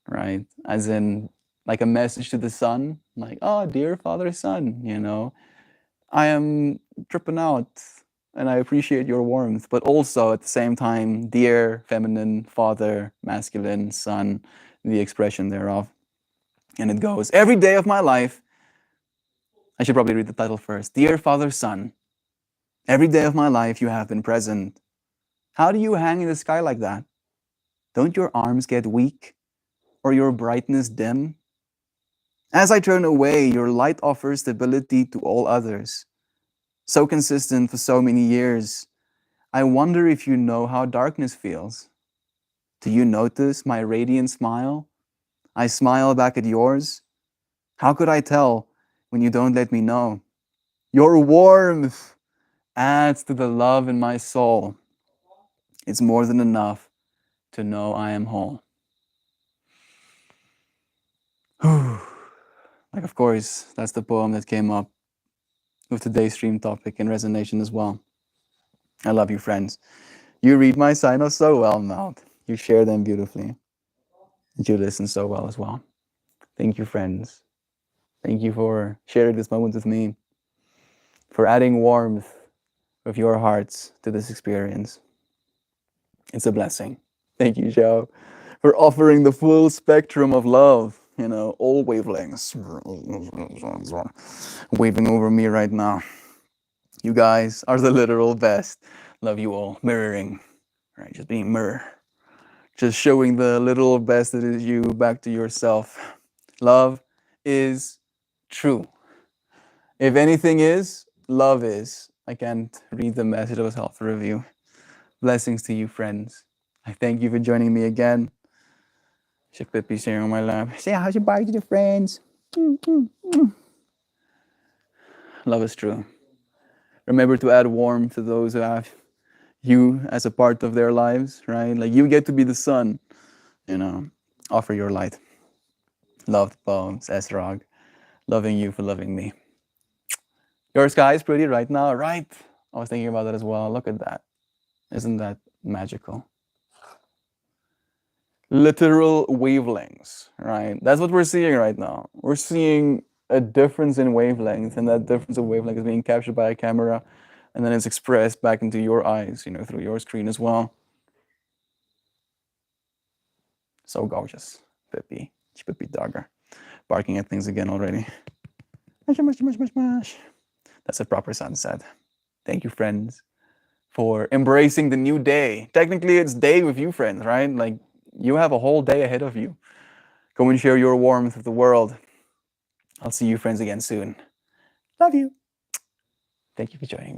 right? As in like a message to the sun, like, oh, dear father, son, I am tripping out and I appreciate your warmth, but also at the same time, dear feminine, father, masculine, son, the expression thereof. And it goes, every day of my life, I should probably read the title first. Dear father, son, every day of my life you have been present. How do you hang in the sky like that? Don't your arms get weak or your brightness dim? As I turn away, your light offers stability to all others. So consistent for so many years, I wonder if you know how darkness feels. Do you notice my radiant smile? I smile back at yours. How could I tell when you don't let me know? Your warmth adds to the love in my soul. It's more than enough to know I am whole. Like, of course, that's the poem that came up with today's stream topic in resonation as well. I love you, friends. You read my signals so well, Mount. You share them beautifully. And you listen so well as well. Thank you, friends. Thank you for sharing this moment with me, for adding warmth of your hearts to this experience. It's a blessing. Thank you, Joe, for offering the full spectrum of love, all wavelengths waving over me right now. You guys are the literal best. Love you all. Mirroring, right? Just being mirror. Just showing the little best that is you back to yourself. Love is true. If anything is, love is. I can't read the message of a health review. Blessings to you, friends. I thank you for joining me again. Should Pippi sharing on my lap. Say how's your bye to your friends. Love is true. Remember to add warmth to those who have you as a part of their lives, right? Like you get to be the sun, offer your light. Love the poems, Esrog. Loving you for loving me. Your sky is pretty right now, right? I was thinking about that as well. Look at that. Isn't that magical? Literal wavelengths, right? That's what we're seeing right now. We're seeing a difference in wavelength, and that difference of wavelength is being captured by a camera, and then it's expressed back into your eyes, through your screen as well. So gorgeous. Pippi dogger. Barking at things again already. That's a proper sunset. Thank you, friends, for embracing the new day. Technically, it's day with you, friends, right? Like, you have a whole day ahead of you. Go and share your warmth with the world. I'll see you, friends, again soon. Love you. Thank you for joining me.